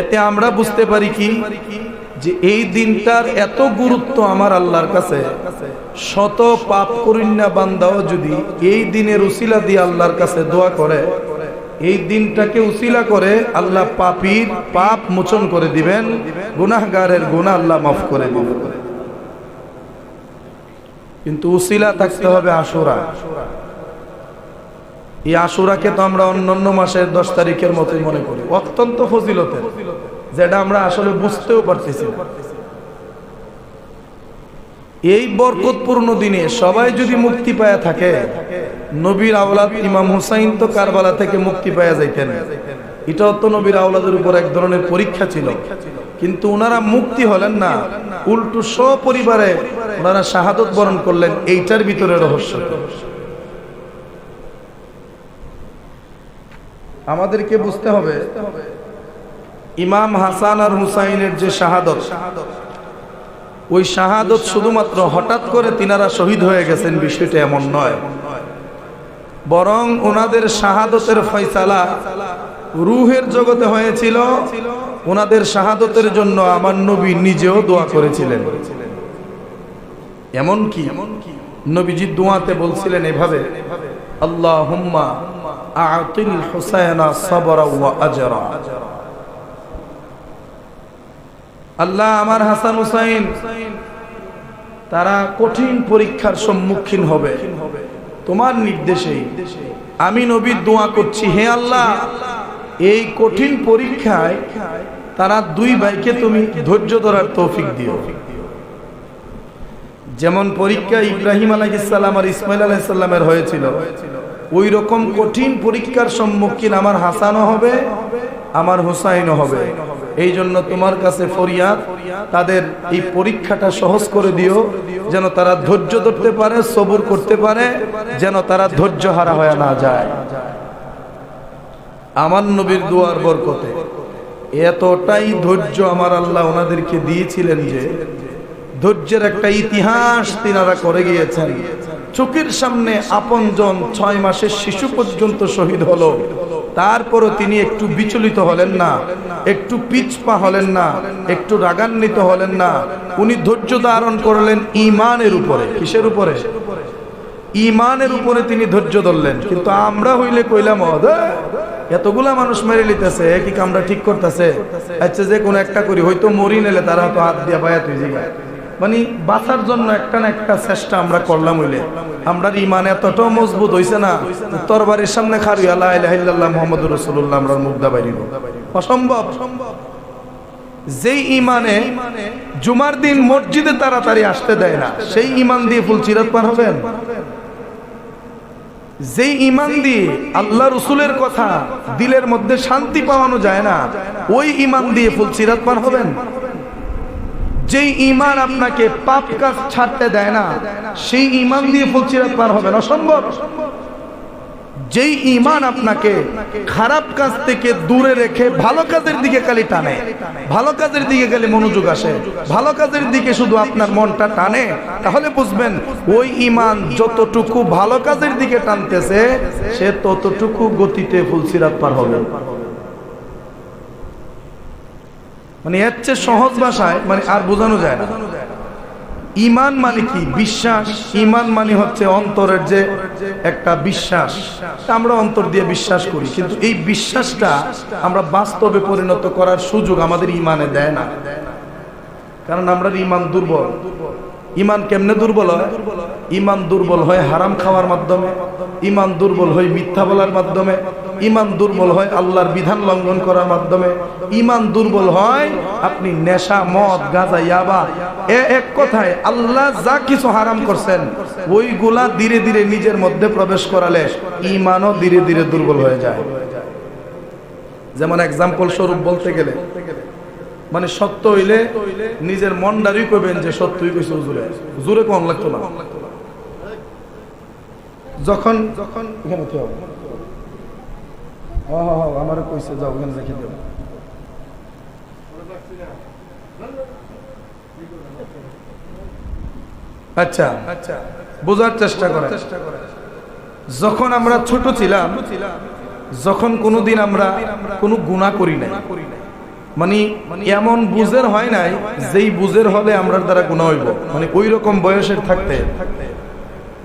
এতে আমরা বুঝতে পারি কি যে এই দিনটার এত গুরুত্ব আমার আল্লাহর কাছে। শত পাপ করিন্না বান্দাও যদি এই দিনের উসিলা দিয়ে আল্লাহর কাছে দোয়া করে, এই দিনটাকে উসিলা করে আল্লাহ পাপীর পাপ মোচন করে দিবেন, গুনাহগারের গুনাহ আল্লাহ মাফ করে দিবেন। কিন্তু উসিলা থাকতে হবে আশুরা। এই আশুরাকে তো আমরা অন্যান্য মাসের 10 তারিখের মতোই মনে করি, অত্যন্ত ফজিলতের, যেটা আমরা আসলে বুঝতেও পারতেছি না। এই বরকতপূর্ণ দিনে সবাই যদি মুক্তি পায়া থাকে, নবীর আওলাদ ইমাম হুসাইন তো কারবালা থেকে মুক্তি পায়া যাইতেন, এটাও তো নবীর আওলাদের উপর এক ধরনের পরীক্ষা ছিল। কিন্তু ওনারা মুক্তি হলেন না, উল্টো সপরিবারে ওনারা শাহাদত বরণ করলেন। এইটার ভিতরে রহস্য। আমাদেরকে বুঝতে হবে ইমাম হাসান আর হুসাইনের যে শাহাদত, ওই শাহাদত শুধুমাত্র হঠাৎ করে তিনারা শহীদ হয়ে গেছেন বিষয়টা এমন নয়, বরং ওনাদের শাহাদতের ফয়সালা রূহের জগতে হয়েছিল। ওনাদের শাহাদতের জন্য আমার নবী নিজেও দোয়া করেছিলেন। এমনকি নবীজি দোয়াতে বলছিলেন এভাবে, আল্লাহুম্মা আ'তিল হুসায়না সাবরা ওয়া আজরা। আল্লাহ আমার হাসান হুসাইন তারা কঠিন পরীক্ষার সম্মুখীন হবে, তোমার নির্দেশেই আমি নবী দোয়া করছি, হে আল্লাহ এই কঠিন পরীক্ষায় তারা দুই ভাইকে তুমি ধৈর্য ধরার তৌফিক দিও। যেমন পরীক্ষা ইব্রাহিম আলাইহিস সালাম আর ইসমাইল আলাইহিস সালামের হয়েছিল, ওই রকম কঠিন পরীক্ষার সম্মুখীন আমার হাসানও হবে, আমার হুসাইনও হবে। এই জন্য তোমার কাছে ফরিয়াদ, তাদের এই পরীক্ষাটা সহজ করে দিও, যেন তারা ধৈর্য ধরতে পারে, সবুর করতে পারে, যেন তারা ধৈর্য হারা হয়ে না যায়। আমার নবীর দুয়ার বরকতে এতটাই ধৈর্য আমার আল্লাহ ওনাদেরকে দিয়েছিলেন যে ধৈর্যের একটা ইতিহাস তিনারা করে গিয়েছেন। চোখের সামনে আপনজন 6 মাসের শিশু পর্যন্ত শহীদ হলো, তারপরও তিনি একটু বিচলিত হলেন না, একটু পিছপা হলেন না, একটু রাগান্বিত হলেন না। উনি ধৈর্য ধারণ করলেন ঈমানের উপরে। কিসের উপরে? ঈমানের উপরে তিনি ধৈর্য ধরলেন। কিন্তু আমরা হইলে কইলাম, এতগুলা মানুষ মেরে লিতেছে, কি কামরা ঠিক করতেছে, আচ্ছা যে কোনো একটা করি, হয়তো মরি নেলে তারা তো হাত দিয়া বায়াত হয়ে যায়। মানে বাঁচার জন্য একটা না একটা চেষ্টা আমরা করলাম হইলে আমরা ঈমান এতটাও মজবুত হইছে না, তরবারির সামনে খাড়ি লা ইলাহা ইল্লাল্লাহ মুহাম্মাদুর রাসূলুল্লাহ আমরা মুগ্ধা বাইরিব, অসম্ভব। যেই ঈমানে জুমার দিন মসজিদে তাড়াতাড়ি আসতে দেয় না, সেই ঈমান দিয়ে ফুল সিরাত পার হবেন? যেই ঈমান দিয়ে আল্লাহ রাসূলের কথা দিলের মধ্যে শান্তি পাওয়ানো যায় না, ওই ঈমান দিয়ে ফুল সিরাত পার হবেন? যেই ঈমান আপনাকে পাপ কাজ ছাড়তে দেয় না, সেই ঈমান দিয়ে ফুল সিরাত পার হবেন? অসম্ভব। যেই ঈমান আপনাকে খারাপ কাজ থেকে দূরে রেখে ভালো কাজের দিকে খালি টানে, ভালো কাজের দিকে খালি মনোযোগ আসে, ভালো কাজের দিকে শুধু আপনার মনটা টানে, তাহলে বুঝবেন ওই ঈমান যতটুকু ভালো কাজের দিকে টানতেছে সে ততটুকু গতিতে ফুল সিরাত পার হবে। মানে এর চেয়ে সহজ ভাষায় মানে আর বোঝানো যায় না। ঈমান মানে কি? বিশ্বাস। ঈমান মানে হচ্ছে অন্তরের যে একটা বিশ্বাস, আমরা অন্তর দিয়ে বিশ্বাস করি, কিন্তু এই বিশ্বাসটা আমরা বাস্তবে পরিণত করার সুযোগ আমাদের ঈমানে দেয় না, কারণ আমরা ঈমান দুর্বল। ঈমান কেমনে দুর্বল হয়? ঈমান দুর্বল হয় হারাম খাওয়ার মাধ্যমে, ঈমান দুর্বল হয় মিথ্যা বলার মাধ্যমে, ঈমান দুর্বল হয় আল্লাহর বিধান লঙ্ঘন করার মাধ্যমে, ঈমান দুর্বল হয় আপনি নেশা, মদ, গাঁজা, ইয়াবা, এক কথায় আল্লাহ যা কিছু হারাম করছেন ওইগুলা ধীরে ধীরে নিজের মধ্যে প্রবেশ করালে ঈমানও ধীরে ধীরে দুর্বল হয়ে যায়। যেমন এক্সাম্পল স্বরূপ বলতে গেলে, মানে সত্য হইলে নিজের মনটারই কইবেন যে সত্যই কইছে, হুজুরে হুজুরে কোন লাগতো না। যখন এখানে কি হবে, আমারও কইছে যাও ওখানে রেখে দেব। আচ্ছা বোঝার চেষ্টা করেন। যখন আমরা ছোট ছিলাম, যখন কোনোদিন আমরা কোনো গুনাহ করি নাই, মানে এমন বুঝের হয় নাই যেই বুঝের হলে আমরার দ্বারা গুনাহ হইব, মানে ওই রকম বয়সের থাকতে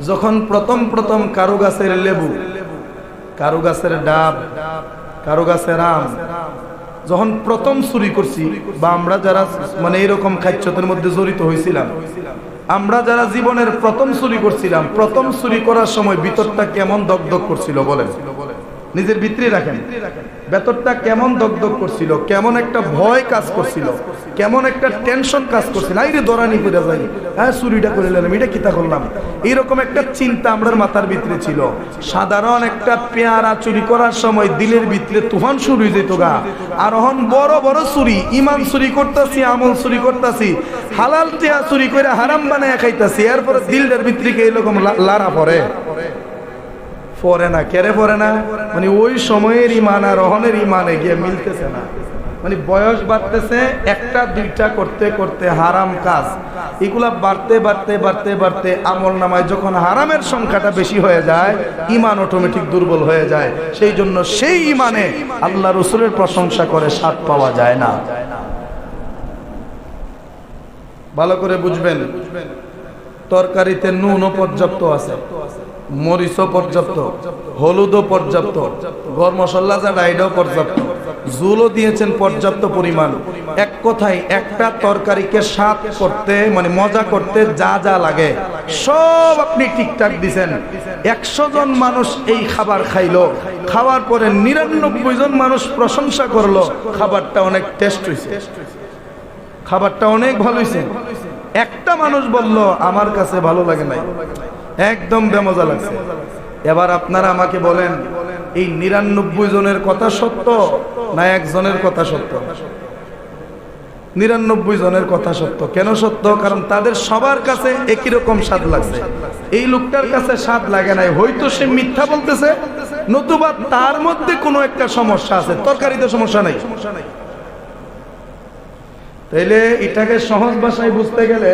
যখন প্রথম প্রথম কারো গাছের লেবু, কারো গাছের ডাব, কারো গাছের আম যখন প্রথম চুরি করছি, বা আমরা যারা মানে এরকম খাদ্যতের মধ্যে জড়িত হয়েছিলাম, আমরা যারা জীবনের প্রথম চুরি করছিলাম, প্রথম চুরি করার সময় ভিতরটা কেমন দগদগ করছিল বলেন, নিজের ভিতরে রাখেন, ভেতরটা কেমন দগদগ করছিল, কেমন একটা ভয় কাজ করছিল, কেমন একটা টেনশন কাজ করছিল, আইরে দরানি করে যাই, হ্যাঁ চুরিটা করে নিলাম, এটা কিতা করলাম, এইরকম একটা চিন্তা আমরার মাথার ভিতরে ছিল। সাধারণ একটা পেয়ারা চুরি করার সময় দিলের ভিতরে তুফান শুরু হয়ে যেত গা, আর এখন বড় বড় চুরি, ইমান চুরি করতেছি, আমল চুরি করতেছি, হালাল টিয়া চুরি করে হারাম বানায় খাইতেছি, এরপরে দিলটার ভিতরে এইরকম লারা পড়ে পড়ে না, কেড়ে পড়ে না, মানে ওই সময়ের ইমান আর রহনের ইমানে গিয়ে মিলতেছে না, মানে বয়স বাড়তেছে, একটা দুইটা করতে করতে হারাম কাজ এগুলা বাড়তে বাড়তে বাড়তে বাড়তে আমল নামায় যখন হারামের সংখ্যাটা বেশি হয়ে যায়, ইমান অটোমেটিক দুর্বল হয়ে যায়। সেই জন্য সেই ইমানে আল্লাহ রসুলের প্রশংসা করে স্বাদ পাওয়া যায় না। ভালো করে বুঝবেন, তরকারিতে নুনও পর্যাপ্ত আছে, মরিচও পর্যাপ্ত, হলুদও পর্যাপ্ত, গরম মশলা যা ডাইডও পর্যাপ্ত, জুলও দিয়েছেন পর্যাপ্ত পরিমাণ। এক কথায় একটা তরকারিকে স্বাদ করতে মানে মজা করতে যা যা লাগে সব আপনি ঠিকঠাক দিছেন। 100 জন মানুষ এই খাবার খাইলো, খাওয়ার পরে 99 জন মানুষ প্রশংসা করলো, খাবারটা অনেক টেস্ট হয়েছে, খাবারটা অনেক ভালো হয়েছে। একটা মানুষ বলল আমার কাছে ভালো লাগে নাই, একদম বেমজা লাগছে। এবার আপনারা আমাকে বলেন, এই 99 জনের কথা সত্য না একজনের কথা সত্য? 99 জনের কথা সত্য। কেন সত্য? কারণ তাদের সবার কাছে একই রকম স্বাদ লাগছে, এই লোকটার কাছে স্বাদ লাগে নাই। হয়তো সে মিথ্যা বলতেছে, নতুবা তার মধ্যে কোনো একটা সমস্যা আছে, তরকারিতে সমস্যা নাই। তাইলে এটাকে সহজ ভাষায় বুঝতে গেলে,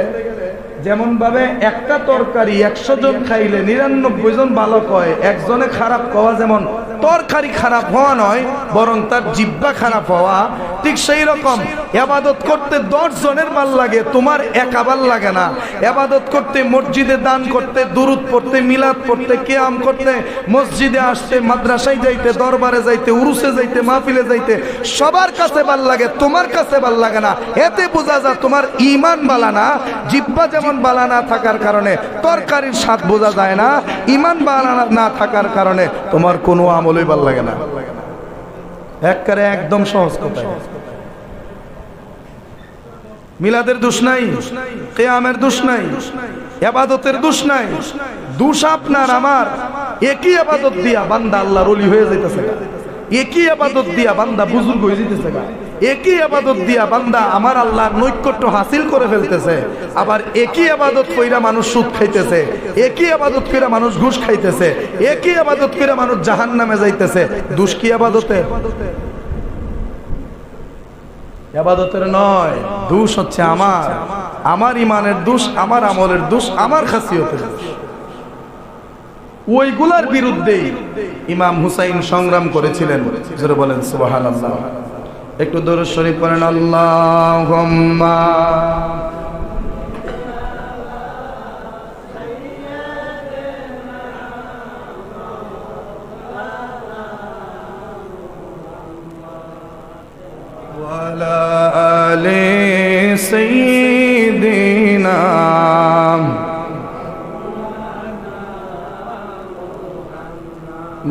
যেমন ভাবে একটা তরকারি 100 জন খাইলে 99 জন ভালো কয়, একজনে খারাপ কওয়া যেমন তরকারি খারাপ হওয়া নয়, বরং তার জিহ্বা খারাপ হওয়া, ঠিক সেই রকম ইবাদত করতে 10 জনের ভাল লাগে, তোমার একা ভাল লাগে না। ইবাদত করতে, মসজিদে দান করতে, দুরূদ পড়তে, মিলাদ পড়তে, কিয়াম করতে, মসজিদে আসতে, মাদ্রাসায় যাইতে, দরবারে যাইতে, উরুসে যাইতে, মাহফিলে যাইতে সবার কাছে ভাল লাগে, তোমার কাছে ভাল লাগে না। এতে বোঝা যায় তোমার ঈমান বালা না। জিহ্বা যেমন বালা না থাকার কারণে তরকারির স্বাদ বোঝা যায় না, ঈমান বালা না থাকার কারণে তোমার কোনো আমলই ভাল লাগে না। একবারে একদম সহজ কথা। মিলাদের দোষ নাই, কিয়ামের দোষ নাই, ইবাদতের দোষ নাই, দোষ আপনার আমার। একই ইবাদত দিয়া বান্দা আল্লাহর ওলি হয়ে যাইতেছে, একই ইবাদত দিয়া বান্দা বুজুর্গ হয়ে যাইতেছে, একই ইবাদত দিয়া বান্দা আমার আল্লাহর নৈকট্য হাসিল করে ফেলতেছে। আবার একই ইবাদত কইরা মানুষ সুদ খাইতেছে, একই ইবাদত কইরা মানুষ ঘুষ খাইতেছে, একই ইবাদত কইরা মানুষ জাহান্নামে যাইতেছে। দোষ কি ইবাদতের? ইবাদতের নয়, দোষ হচ্ছে আমার, আমার ঈমানের দোষ, আমার আমলের দোষ, আমার খাসিয়তের দোষ। ওইগুলার বিরুদ্ধেই ইমাম হুসাইন সংগ্রাম করেছিলেন। জোরে বলেন সুবহানাল্লাহ। একটু দরুদ শরীফ পড়েন, আল্লাহুম্মা ওয়ালা আলি সাইয়্যিদিনা।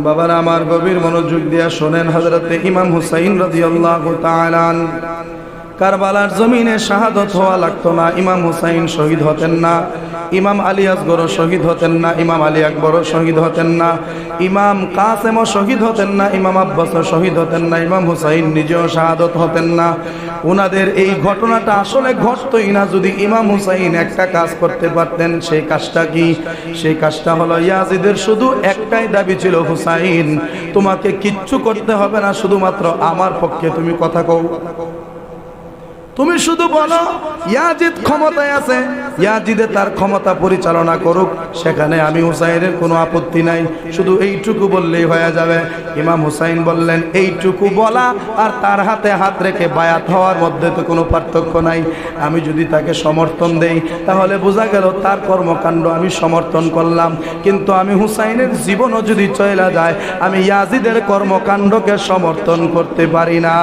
বাবার আমার গভীর মনোযোগ দিয়া শোনেন, হযরতে ইমাম হুসাইন রাদিয়াল্লাহু তাআলা কারবালার জমিনে শাহাদত হওয়া লাগতো না, ইমাম হুসাইন শহীদ হতেন না, ইমাম আলী আসগরও শহীদ হতেন না, ইমাম আলী আকবরও শহীদ হতেন না, ইমাম কাসেমও শহীদ হতেন না, ইমাম আব্বাসও শহীদ হতেন না, ইমাম হুসাইন নিজেও শাহাদত হতেন না। উনাদের এই ঘটনাটা আসলে ঘটতই না যদি ইমাম হুসাইন একটা কাজ করতে পারতেন। সেই কাজটা কি? সেই কাজটা হলো ইয়াজিদের শুধু একটাই দাবি ছিল, হুসাইন তোমাকে কিচ্ছু করতে হবে না, শুধুমাত্র আমার পক্ষে তুমি কথা কও। তুমি শুধু বলো ইয়াজিদ ক্ষমতায় আছে, ইয়াজিদে তার ক্ষমতা পরিচালনা করুক, সেখানে আমি হুসাইনের কোনো আপত্তি নাই, শুধু এইটুকু বললেই হয়ে যাবে। ইমাম হুসাইন বললেন, এইটুকু বলা আর তার হাতে হাত রেখে বায়াত হওয়ার মধ্যে তো কোনো পার্থক্য নাই। আমি যদি তাকে সমর্থন দেই তাহলে বোঝা গেল তার কর্মকাণ্ড আমি সমর্থন করলাম, কিন্তু আমি হুসাইনের জীবনও যদি চলে যায় আমি ইয়াজিদের কর্মকাণ্ডকে সমর্থন করতে পারি না।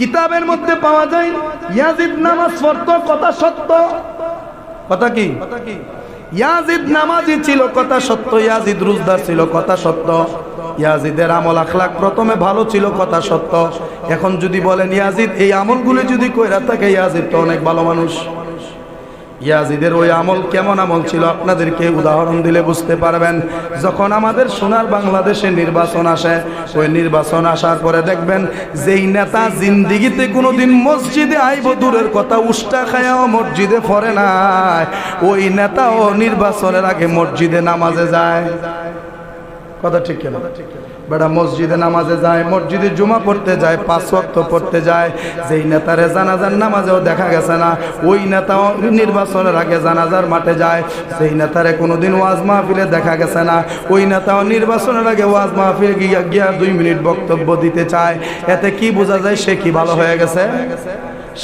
কিতাবের মধ্যে পাওয়া যায় ইয়াজিদ নামাজ পড়তো, কথা সত্য। কথা কি? ইয়াজিদ নামাজি ছিল, কথা সত্য। ইয়াজিদ রোজদার ছিল, কথা সত্য। ইয়াজিদের আমল আখলাক প্রথমে ভালো ছিল, কথা সত্য। এখন যদি বলেন ইয়াজিদ এই আমলগুলো যদি কইরা থাকে, ইয়াজিদ তো অনেক ভালো মানুষ। ইয়াজিদের ওই আমল কেমন আমল ছিল আপনাদেরকে উদাহরণ দিলে বুঝতে পারবেন। যখন আমাদের সোনার বাংলাদেশে নির্বাচন আসে, ওই নির্বাচন আসার পরে দেখবেন যেই নেতা জিন্দিগিতে কোনোদিন মসজিদে আইব দূরের কথা, উষ্টা খায়াও মসজিদে পড়ে নাই, ওই নেতাও নির্বাচনের আগে মসজিদে নামাজে যায়। কথা ঠিক কিনা? বেটা মসজিদে নামাজে যায়, মসজিদে জুমা পড়তে যায়, 5 ওয়াক্ত পড়তে যায়। যেই নেতারে জানাজার নামাজেও দেখা গেছে না, ওই নেতাও নির্বাচনের আগে জানাজার মাঠে যায়। সেই নেতারে কোনোদিন ওয়াজ মাহফিলে দেখা গেছে না, ওই নেতাও নির্বাচনের আগে ওয়াজ মাহফিলে গিয়া 2 মিনিট বক্তব্য দিতে চায়। এতে কি বোঝা যায় সে কি ভালো হয়ে গেছে?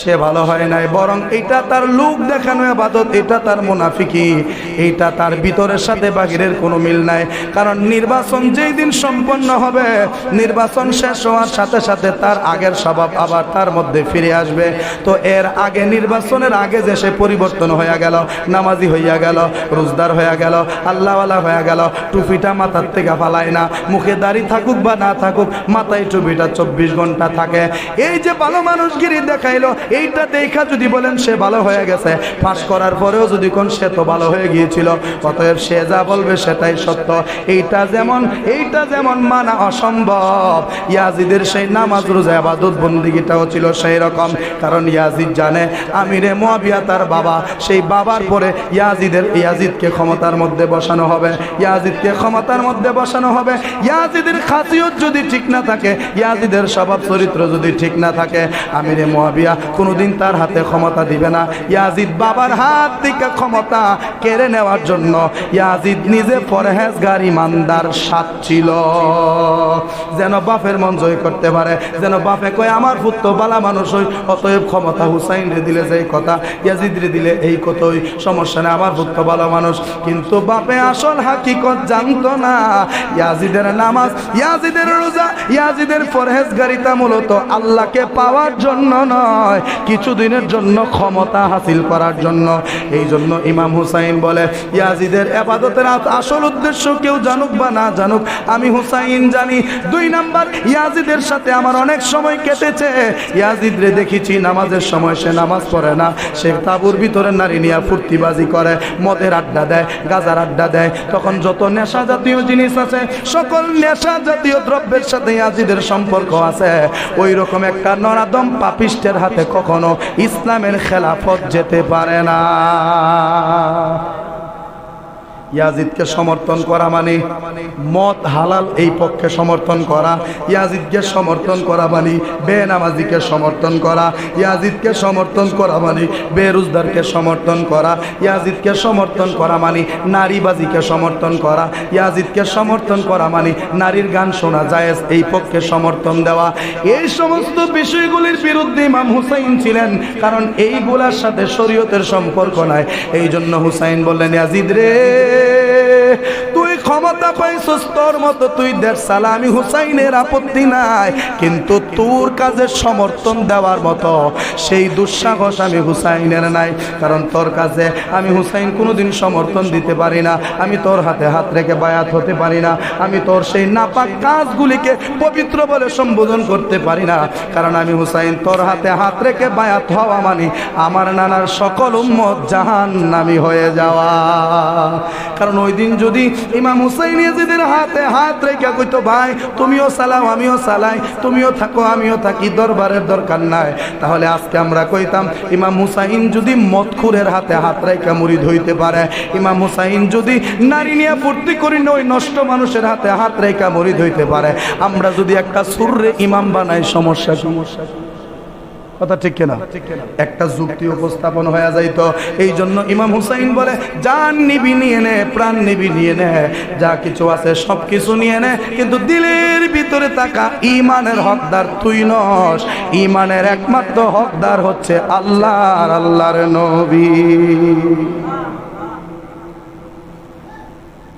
সে ভালো হয় নাই, বরং এটা তার লোক দেখানো ইবাদত, এটা তার মুনাফিকি, এইটা তার ভিতরের সাথে বাহিরের কোনো মিল নাই। কারণ নির্বাচন যেই দিন সম্পন্ন হবে, নির্বাচন শেষ হওয়ার সাথে সাথে তার আগের স্বভাব আবার তার মধ্যে ফিরে আসবে। তো এর আগে, নির্বাচনের আগে যে সে পরিবর্তন হয়ে গেল, নামাজি হইয়া গেল, রোজদার হয়ে গেল, আল্লাহওয়ালা হয়ে গেল, টুপিটা মাথার থেকে ফালায় না, মুখে দাড়ি থাকুক বা না থাকুক, মাথায় টুপিটা 24 ঘন্টা থাকে। এই যে ভালো মানুষগিরি দেখাইলো, এইটা দেখা যদি বলেন সে ভালো হয়ে গেছে, পাস করার পরেও যদি কোন সে তো ভালো হয়ে গিয়েছিল, অতএব সে যা বলবে সেটাই সত্য। এইটা যেমন মানা অসম্ভব, ইয়াজিদের সেই নামাজ রোজা ইবাদত বন্দেগীটাও ছিল সেই রকম। কারণ ইয়াজিদ জানে আমিরে মুয়াবিয়া তার বাবা, সেই বাবার পরে ইয়াজিদকে ক্ষমতার মধ্যে বসানো হবে, ইয়াজিদকে ক্ষমতার মধ্যে বসানো হবে। ইয়াজিদের খাসিয়ত যদি ঠিক না থাকে, ইয়াজিদের স্বভাব চরিত্র যদি ঠিক না থাকে, আমিরে মুয়াবিয়া কোনোদিন তার হাতে ক্ষমতা দিবে না। ইয়াজিদ বাবার হাত থেকে ক্ষমতা কেড়ে নেওয়ার জন্য ইয়াজিদ নিজে পরহেজগার ইমানদার সাত ছিল, যেন বাপের মন জয় করতে পারে, যেন বাপে কয় আমার পুত্র বালা মানুষ হই, অতএব ক্ষমতা হুসাইন রে দিলে যেই কথা, ইয়াজিদ রে দিলে এই কথাই, সমস্যা নেই, আমার পুত্র ভালো মানুষ। কিন্তু বাপে আসল হাকিকত জানতো না। ইয়াজিদের নামাজ, ইয়াজিদের রোজা, ইয়াজিদের পরহেজগারিতা মূলত আল্লাহকে পাওয়ার জন্য নয়, কিছুদিনের জন্য ক্ষমতা হাসিল করার জন্য। এই জন্য ইমাম হুসাইন বলে ইয়াজিদের ইবাদতের আসল উদ্দেশ্য কেউ জানুক বা না জানুক, আমি হুসাইন জানি। 2 নাম্বার, ইয়াজিদের সাথে আমার অনেক সময় কেটেছে। ইয়াজিদ রে দেখেছি নামাজের সময় সে নামাজ পড়ে না, সে তাঁবুর ভিতরে নারী নিয়ে ফুর্তিবাজি করে, মদের আড্ডা দেয়, গাজার আড্ডা দেয়। তখন যত নেশা জাতীয় জিনিস আছে, সকল নেশা জাতীয় দ্রব্যের সাথে ইয়াজিদের সম্পর্ক আছে। ওই রকম একটা নরাদম পাপিষ্টের হাতে কখনো ইসলামের খেলাফত যেতে পারে না। ইয়াজিদকে সমর্থন করা মানে মদ হালাল এই পক্ষে সমর্থন করা, ইয়াজিদকে সমর্থন করা মানে বেনামাজিকে সমর্থন করা, ইয়াজিদকে সমর্থন করা মানে বেরোজগারকে সমর্থন করা, ইয়াজিদকে সমর্থন করা মানে নারীবাজিকে সমর্থন করা, ইয়াজিদকে সমর্থন করা মানে নারীর গান শোনা জায়েজ এই পক্ষে সমর্থন দেওয়া। এই সমস্ত বিষয়গুলির বিরুদ্ধে ইমাম হুসাইন ছিলেন, কারণ এইগুলার সাথে শরীয়তের সম্পর্ক নাই। এই জন্য হুসাইন বললেন, ইয়াজিদ রে তুই ক্ষমতা পাইছস তোর মতো তুই দেড় সালা, আমি হুসাইনের আপত্তি নাই, কিন্তু তোর কাজে সমর্থন দেওয়ার মতো সেই দুঃসাহস আমি হুসাইনের নাই। কারণ তোর কাছে আমি হুসাইন কোনোদিন সমর্থন দিতে পারি না, আমি তোর হাতে হাত রেখে বায়াত হতে পারি না, আমি তোর সেই নাপাক কাজগুলিকে পবিত্র বলে সম্বোধন করতে পারি না। কারণ আমি হুসাইন তোর হাতে হাত রেখে বায়াত হওয়া মানে আমার নানার সকল উম্মত জাহান্নামী হয়ে যাওয়া। কারণ ওই দিন যদি ইমাম হুসাইন ইয়াজিদের হাতে হাত রেখে কইতো ভাই তুমিও চালাও আমিও চালাই, তুমিও থাকো আমিও থাকি, দরবারের দরকার নাই। তাহলে আজকে আমরা কইতাম ইমাম হুসাইন যদি মদখুরের হাতে হাত রেখে মুরিদ হইতে পারে, ইমাম হুসাইন যদি নারী নিয়ে ফুর্তি করি নই নষ্ট মানুষের হাতে হাত রেখে মুরিদ হইতে পারে, আমরা যদি একটা সুররে ইমাম বানাই সমস্যা কথা ঠিক কিনা? একটা যুক্তি উপস্থাপন হয়ে যাইতো। এই জন্য ইমাম হুসাইন বলে জান নিবি নিয়ে নে, প্রাণ নিবি নিয়ে নে, যা কিছু আছে সব কিছু নিয়ে নে, কিন্তু দিলের ভিতরে থাকা ইমানের হকদার তুই নস। ইমানের একমাত্র হকদার হচ্ছে আল্লাহর আল্লাহর নবী।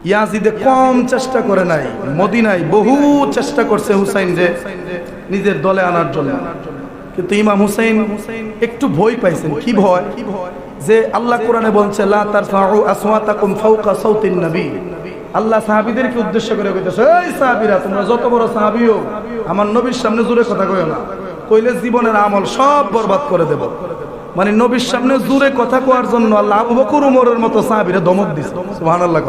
ইয়াজিদে কম চেষ্টা করে নাই, মদিনায় বহু চেষ্টা করছে হুসাইন যে নিজের দলে আনার জন্য, কিন্তু ইমাম হুসাইন একটু ভয় পাইছেন। কি ভয়? যে আল্লাহ কোরআনে বলছে লা তারফাউ আসওয়াতাকুম ফাওকা সাউতিন নবী। আল্লাহ সাহাবীদেরকে উদ্দেশ্য করে কইতেছে, এই সাহাবীরা তোমরা যত বড় সাহাবী হও আমার নবীর সামনে জোরে কথা কইও না, কইলে জীবনের আমল সব বরবাদ করে দেব। মানে নবীর সামনে জোরে কথা কওয়ার জন্য আল্লাহ আবু বকর উমরের মতো সাহাবীরা দমক দিছে। সুবহানাল্লাহ।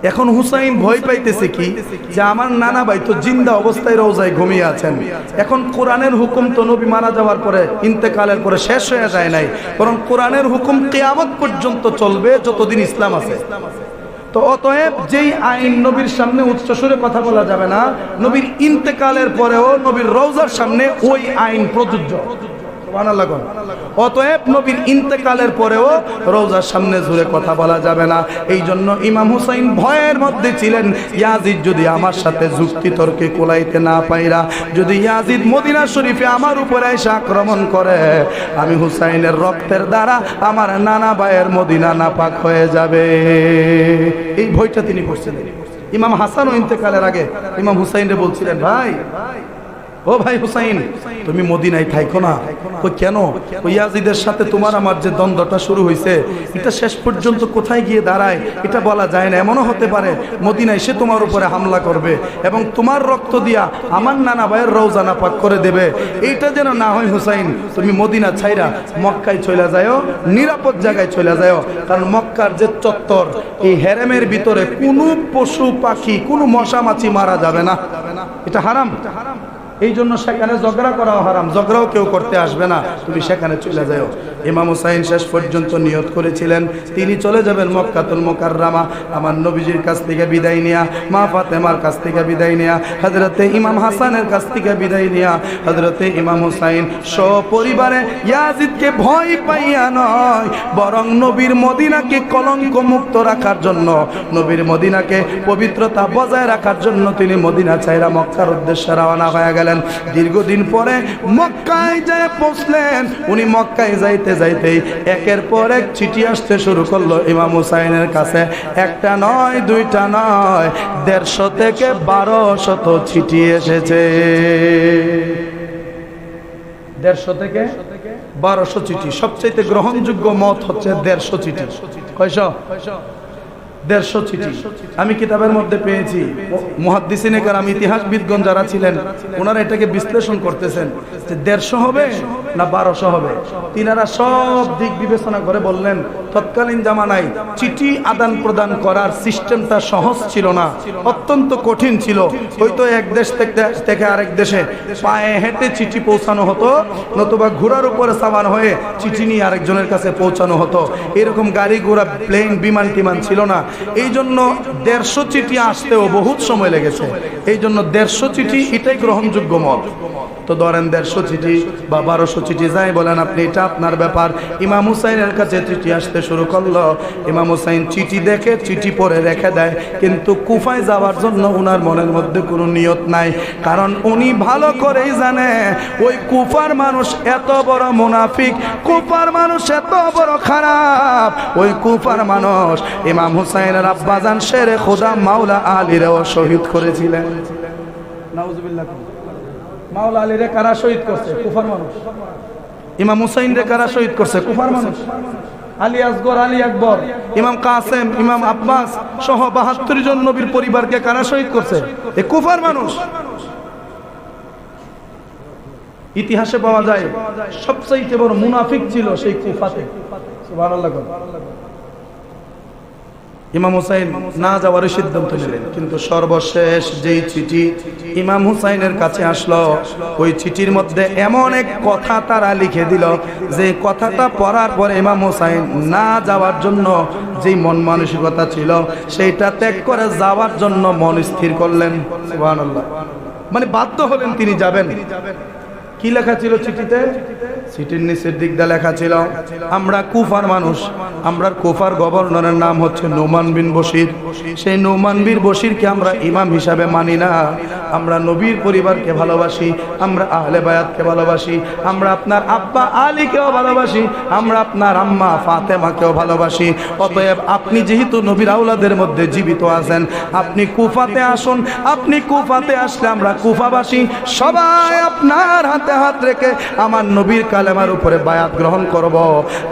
এখন হুসাইন ভয় পাইতেছে কি, যে আমার নানা ভাই তো জিন্দা অবস্থায় রওজায় ঘুমিয়ে আছেন, এখন কোরআনের হুকুম তো নবী মারা যাওয়ার পরে ইন্তেকালের পরে শেষ হয়ে যায় নাই, বরং কোরআনের হুকুম কিয়ামত পর্যন্ত চলবে যতদিন ইসলাম আছে। তো অতএব যেই আইন নবীর সামনে উচ্চ সুরে কথা বলা যাবে না, নবীর ইন্তেকালের পরেও নবীর রওজার সামনে ওই আইন প্রযোজ্য। অতএব নবীর ইন্তেকালের পরেও রওজার সামনে জুড়ে কথা বলা যাবে না। এই জন্য ইমাম হুসাইন ভয়ের মধ্যে ছিলেন, ইয়াজিদ যদি আমার সাথে যুক্তি তর্কে কোলাইতে না পাইরা, যদি ইয়াজিদ মদিনা শরীফে আমার উপরে এসে আক্রমণ করে, আমি হুসাইনের রক্তের দ্বারা আমার নানা ভাইয়ের মদিনা নাপাক হয়ে যাবে। এই ভয়টা তিনি করছিলেন। ইমাম হাসানও ইন্তেকালের আগে ইমাম হুসাইনরে বলছিলেন, ভাই ও ভাই হুসাইন তুমি মদিনায় থাইকো না। কই কেন? ওই ইয়াজিদের সাথে তোমার আমার যে দ্বন্দ্বটা শুরু হয়েছে এটা শেষ পর্যন্ত কোথায় গিয়ে দাঁড়ায় এটা বলা যায় না। এমনও হতে পারে মদিনায় সে তোমার উপরে হামলা করবে এবং তোমার রক্ত দিয়া আমার নানা ভাইয়ের রওজা নাপাক করে দেবে। এইটা যেন না হয় হুসাইন, তুমি মদিনা ছাইরা মক্কায় চলে যাও, নিরাপদ জায়গায় চলে যাও। কারণ মক্কার যে চত্বর, এই হেরেমের ভিতরে কোনো পশু পাখি কোনো মশা মাছি মারা যাবে না, এটা হারাম। এই জন্য সেখানে ঝগড়া করাও হারাম, ঝগড়াও কেউ করতে আসবে না, তুমি সেখানে চলে যাও। ইমাম হুসাইন শেষ পর্যন্ত নিয়ত করেছিলেন তিনি চলে যাবেন মক্কাতুল মুকাররমা, আমার নবীজির কাছ থেকে বিদায় নেয়া, মা ফাতেমার কাছ থেকে বিদায় নেয়া, হযরতে ইমাম হাসানের কাছ থেকে বিদায় নেয়া। হযরতে ইমাম হুসাইন সপরিবারে ইয়াজিদকে ভয় পাইয়া নয়, বরং নবীর মদিনাকে কলঙ্ক মুক্ত রাখার জন্য, নবীর মদিনাকে পবিত্রতা বজায় রাখার জন্য তিনি মদিনা ছাইরা মক্কার উদ্দেশ্যে রওনা হয়ে গেলেন। দীর্ঘদিন পরে মক্কায় যায় পৌঁছলেন। উনি মক্কায় যাইতে যাইতেই একের পর এক চিঠি আসতে শুরু করলো ইমাম হুসাইনের কাছে। একটা নয়, দুইটা নয়, 150 থেকে 1200 চিঠি এসেছে। 150 থেকে 1200 চিঠি। সবচেয়ে গ্রহণযোগ্য মত হচ্ছে 150 চিঠি। কয়শো? 150 চিঠি আমি কিতাবের মধ্যে পেয়েছি। মুহাদ্দিসিনে কেরাম, ইতিহাসবিদগণ যারা ছিলেন ওনারা এটাকে বিশ্লেষণ করতেছেন যে 150 হবে না 1200 হবে। তিনারা সব দিক বিবেচনা করে বললেন তৎকালীন জামানায় চিঠি আদান প্রদান করার সিস্টেমটা সহজ ছিল না, অত্যন্ত কঠিন ছিল। হয়তো এক দেশ থেকে আরেক দেশে পায়ে হেঁটে চিঠি পৌঁছানো হতো, নতুবা ঘোড়ার উপরে সাওয়ার হয়ে চিঠি নিয়ে আরেকজনের কাছে পৌঁছানো হতো। এরকম গাড়ি ঘোড়া, প্লেন, বিমান টিমান ছিল না। এই জন্য 150 চিঠি আসতেও বহুত সময় লেগেছে। এই জন্য 150 চিঠি এটাই গ্রহণযোগ্য মত। তো ধরেন 150 চিঠি বা 1200 চিঠি যাই বলেন আপনি, এটা আপনার ব্যাপার। ইমাম হুসাইনের কাছে চিঠি আসতে শুরু করলো। ইমাম হুসাইন চিঠি দেখে চিঠি পড়ে রেখে দেয়, কিন্তু কুফায় যাওয়ার জন্য উনার মনের মধ্যে কোনো নিয়ত নাই। কারণ উনি ভালো করেই জানে ওই কুফার মানুষ এত বড় মুনাফিক, কুফার মানুষ এত বড় খারাপ। ওই কুফার মানুষ ইমাম হুসাইনের আব্বাজান শেরে খোদা মাওলা আলীরও শহীদ করেছিলেন। নাউজুবিল্লাহ। মাওলা আলীরে কারা শহীদ করছে? কুফার মানুষ। ইমাম হুসাইন রে কারা শহীদ করছে? কুফার মানুষ। আলী আসগর, আলী আকবর, ইমাম কাসেম, ইমাম আব্বাস সহ 72 জন নবীর পরিবারকে কারা শহীদ করছে? এই কুফার মানুষ। ইতিহাসে পাওয়া যায় সবচেয়ে বড় মুনাফিক ছিল সেই কুফাতে। সুবহানাল্লাহ। ইমাম হুসাইন না যাওয়ার সিদ্ধান্ত নিলেন, কিন্তু সর্বশেষ যেই চিঠি ইমাম হুসাইনের কাছে আসলো, ওই চিঠির মধ্যে এমন এক কথা তারা লিখে দিল যে কথাটা পড়ার পরে ইমাম হুসাইন না যাওয়ার জন্য যেই মন মানসিকতা ছিল সেইটা ত্যাগ করে যাওয়ার জন্য মন স্থির করলেন। সুবহানাল্লাহ। মানে বাধ্য হলেন, তিনি যাবেন। কি লেখা ছিল চিঠিতে? চিঠির নিচের দিক দিয়ে লেখা ছিল, আমরা কুফার মানুষ, আমরা কুফার গভর্নরের নাম হচ্ছে নোমান বিন বশির। সেই নোমান বিন বশিরকে আমরা ইমাম হিসাবে মানি না। আমরা নবীর পরিবারকে ভালোবাসি, আমরা আহলে বায়াতকে ভালোবাসি, আমরা আপনার আব্বা আলীকেও ভালোবাসি, আমরা আপনার আম্মা ফাতেমাকেও ভালোবাসি। অতএব আপনি যেহেতু নবীর আওলাদের মধ্যে জীবিত আছেন, আপনি কুফাতে আসুন। আপনি কুফাতে আসলে আমরা কুফাবাসী সবাই আপনার হাতে হাত রেখে আমার নবীর কালেমার উপরে বায়াত গ্রহণ করব।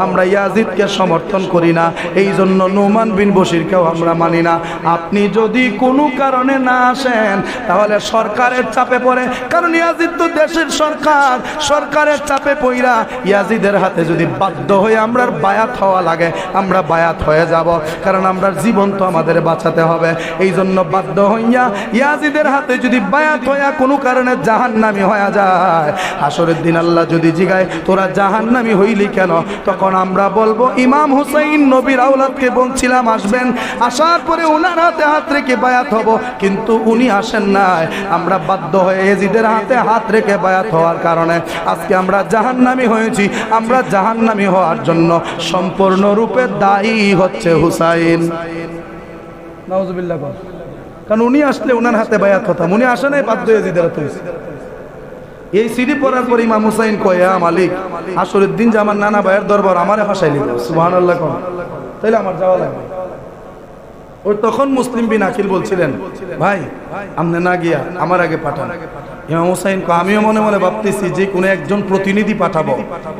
আমরা ইয়াজিদকে সমর্থন করি না, এই জন্য নোমান বিন বশিরকেও আমরা মানি না। আপনি যদি কোনো কারণে না আসেন তাহলে সরকারের চাপে পড়ে, কারণ ইয়াজিদ তো দেশের সরকার, সরকারের চাপে পইরা ইয়াজিদের হাতে যদি বাধ্য হয়ে আমরা বায়াত হওয়া লাগে, আমরা বায়াত হয়ে যাব, কারণ আমরা জীবন তো আমাদের বাঁচাতে হবে। এই জন্য বাধ্য হইয়া ইয়াজিদের হাতে যদি বায়াত হইয়া কোনো কারণে জাহান্নামী হয়ে যায়, হাসরের দিন আল্লাহ যদি জিগায় তোরা জাহান্নামী হইলি কেন, তখন আমরা বলবো ইমাম হুসাইন নবীর আওলাদকে বলছিলাম আসবেন, আসার পরে ওনার হাতে হাত রেখে বায়াত হব, কিন্তু উনি আসেন নাই। আমরা বাধ্য হয়ে ইয়াজিদের হাতে হাত রেখে বায়াত হওয়ার কারণে আজকে আমরা জাহান্নামী হয়েছি। আমরা জাহান্নামী হওয়ার জন্য সম্পূর্ণরূপে দায়ী হচ্ছে হুসাইন। নাউজুবিল্লাহ। কারণ উনি আসলে ওনার হাতে বায়াত হতাম, উনি আসে নাই, বাধ্য ইয়াজিদের হাতে হয়েছে। এই সিডি পড়ার পর ইমাম হুসাইন কয়, মালিক আসরের দিন যে আমার নানা ভাইয়ের দরবার আমারে ফাঁসাইলি, সুবহানাল্লাহ, কোন তাইলে আমার যাওয়া লাগবে। ওই তখন মুসলিম বিন আকিল বলছিলেন, ভাই আপনি না গিয়া আমার আগে পাঠান। ইমাম হুসাইন কয়, আমিও মনে মনে ভাবতেছি যে কোনো একজন প্রতিনিধি পাঠাবো,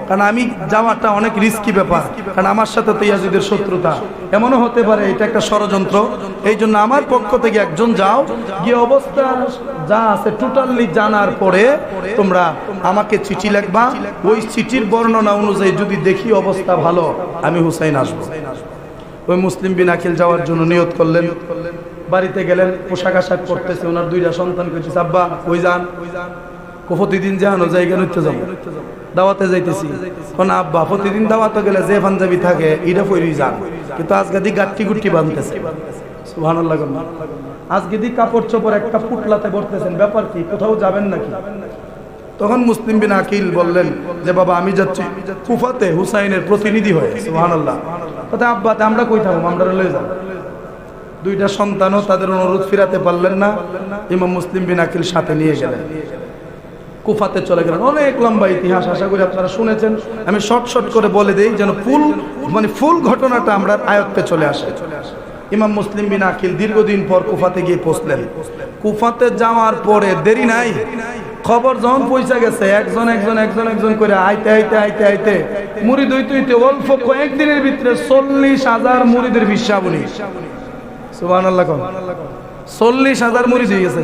কারণ আমি যাওয়াটা অনেক রিস্কি ব্যাপার, কারণ আমার সাথে তো ইয়াজিদের শত্রুতা, এমনও হতে পারে এটা একটা ষড়যন্ত্র। এই জন্য আমার পক্ষ থেকে একজন যাও, গিয়ে অবস্থা যা আছে টোটালি জানার পরে তোমরা আমাকে চিঠি লিখবা, ওই চিঠির বর্ণনা অনুযায়ী যদি দেখি অবস্থা ভালো, আমি হুসাইন আসবো। ওই মুসলিম বিন আকিল যাওয়ার জন্য নিয়ত করলেন। বাড়িতে গেলেন, পোশাক আশাক করতেছে, ওনার দুইটা সন্তান কইতেছে, আব্বা ওই যান, প্রতিদিন যান ও জায়গা নিতে যাবো, দাওয়াতে যাইতেছি। কোন আব্বা প্রতিদিন দাওয়াতে গেলে যে পাঞ্জাবি থাকে এটা পরেই যান, কিন্তু আজকে দি গাট্টি গুট্টি বাঁধতেছে। সুবহানাল্লাহ। আজকে দি কাপড় চোপড় একটা পুটলাতে ভরতেছেন, ব্যাপার কি, কোথাও যাবেন নাকি? তখন মুসলিম বিন আকিল বললেন যে বাবা আমি যাচ্ছি কুফাতে হুসাইনের প্রতিনিধি হয়ে। সুবহানাল্লাহ। কথা আব্বা আমরা কই থাকবো, আমরা লয়ে যাব। দুইটা সন্তানও তাদের অনুরোধ ফিরাতে পারলেন না, ইমাম মুসলিম বিন আকিল সাথে নিয়ে গেলেন, কুফাতে চলে গেলেন। অনেক লম্বা ইতিহাস, আশা করি আপনারা শুনেছেন। আমি শর্ট করে বলে দেই যেন ফুল ঘটনাটা আমরা আয়ত্তে চলে আসে। ইমাম মুসলিম বিন আকিল দীর্ঘদিন পর কুফাতে গিয়ে পৌঁছলেন। কুফাতে যাওয়ার পরে দেরি নাই, খবর যখন পৌঁছে গেছে, একজন করে আইতে মুরিদ হইতে অল্প কয়েকদিনের ভিতরে 40,000 মুরিদের হিসাব উনি। সুবহানাল্লাহ। 40,000 মুরিদ হয়ে গেছে।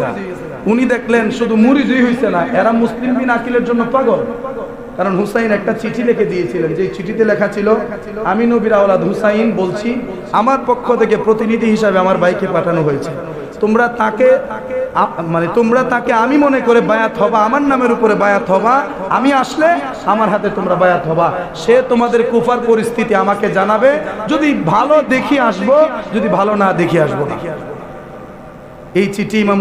উনি দেখলেন শুধু মুরিদই হয়েছে না, এরা মুসলিম বিন আকিলের জন্য পাগল। কারণ হুসাইন একটা চিঠি লিখে দিয়েছিলেন, যে চিঠিতে লেখা ছিল, আমি নবীর আওলাদ হুসাইন বলছি, আমার পক্ষ থেকে প্রতিনিধি হিসাবে আমার ভাইকে পাঠানো হয়েছে, তোমরা তাকে আমি মনে করে বায়াত হবা, আমার নামের উপরে বায়াত হবা, আমি আসলে আমার হাতে তোমরা বায়াত হবা। সে তোমাদের কুফার পরিস্থিতি আমাকে জানাবে, যদি ভালো দেখি আসবো, যদি ভালো না দেখি আসবো না। এই চিঠি ইমাম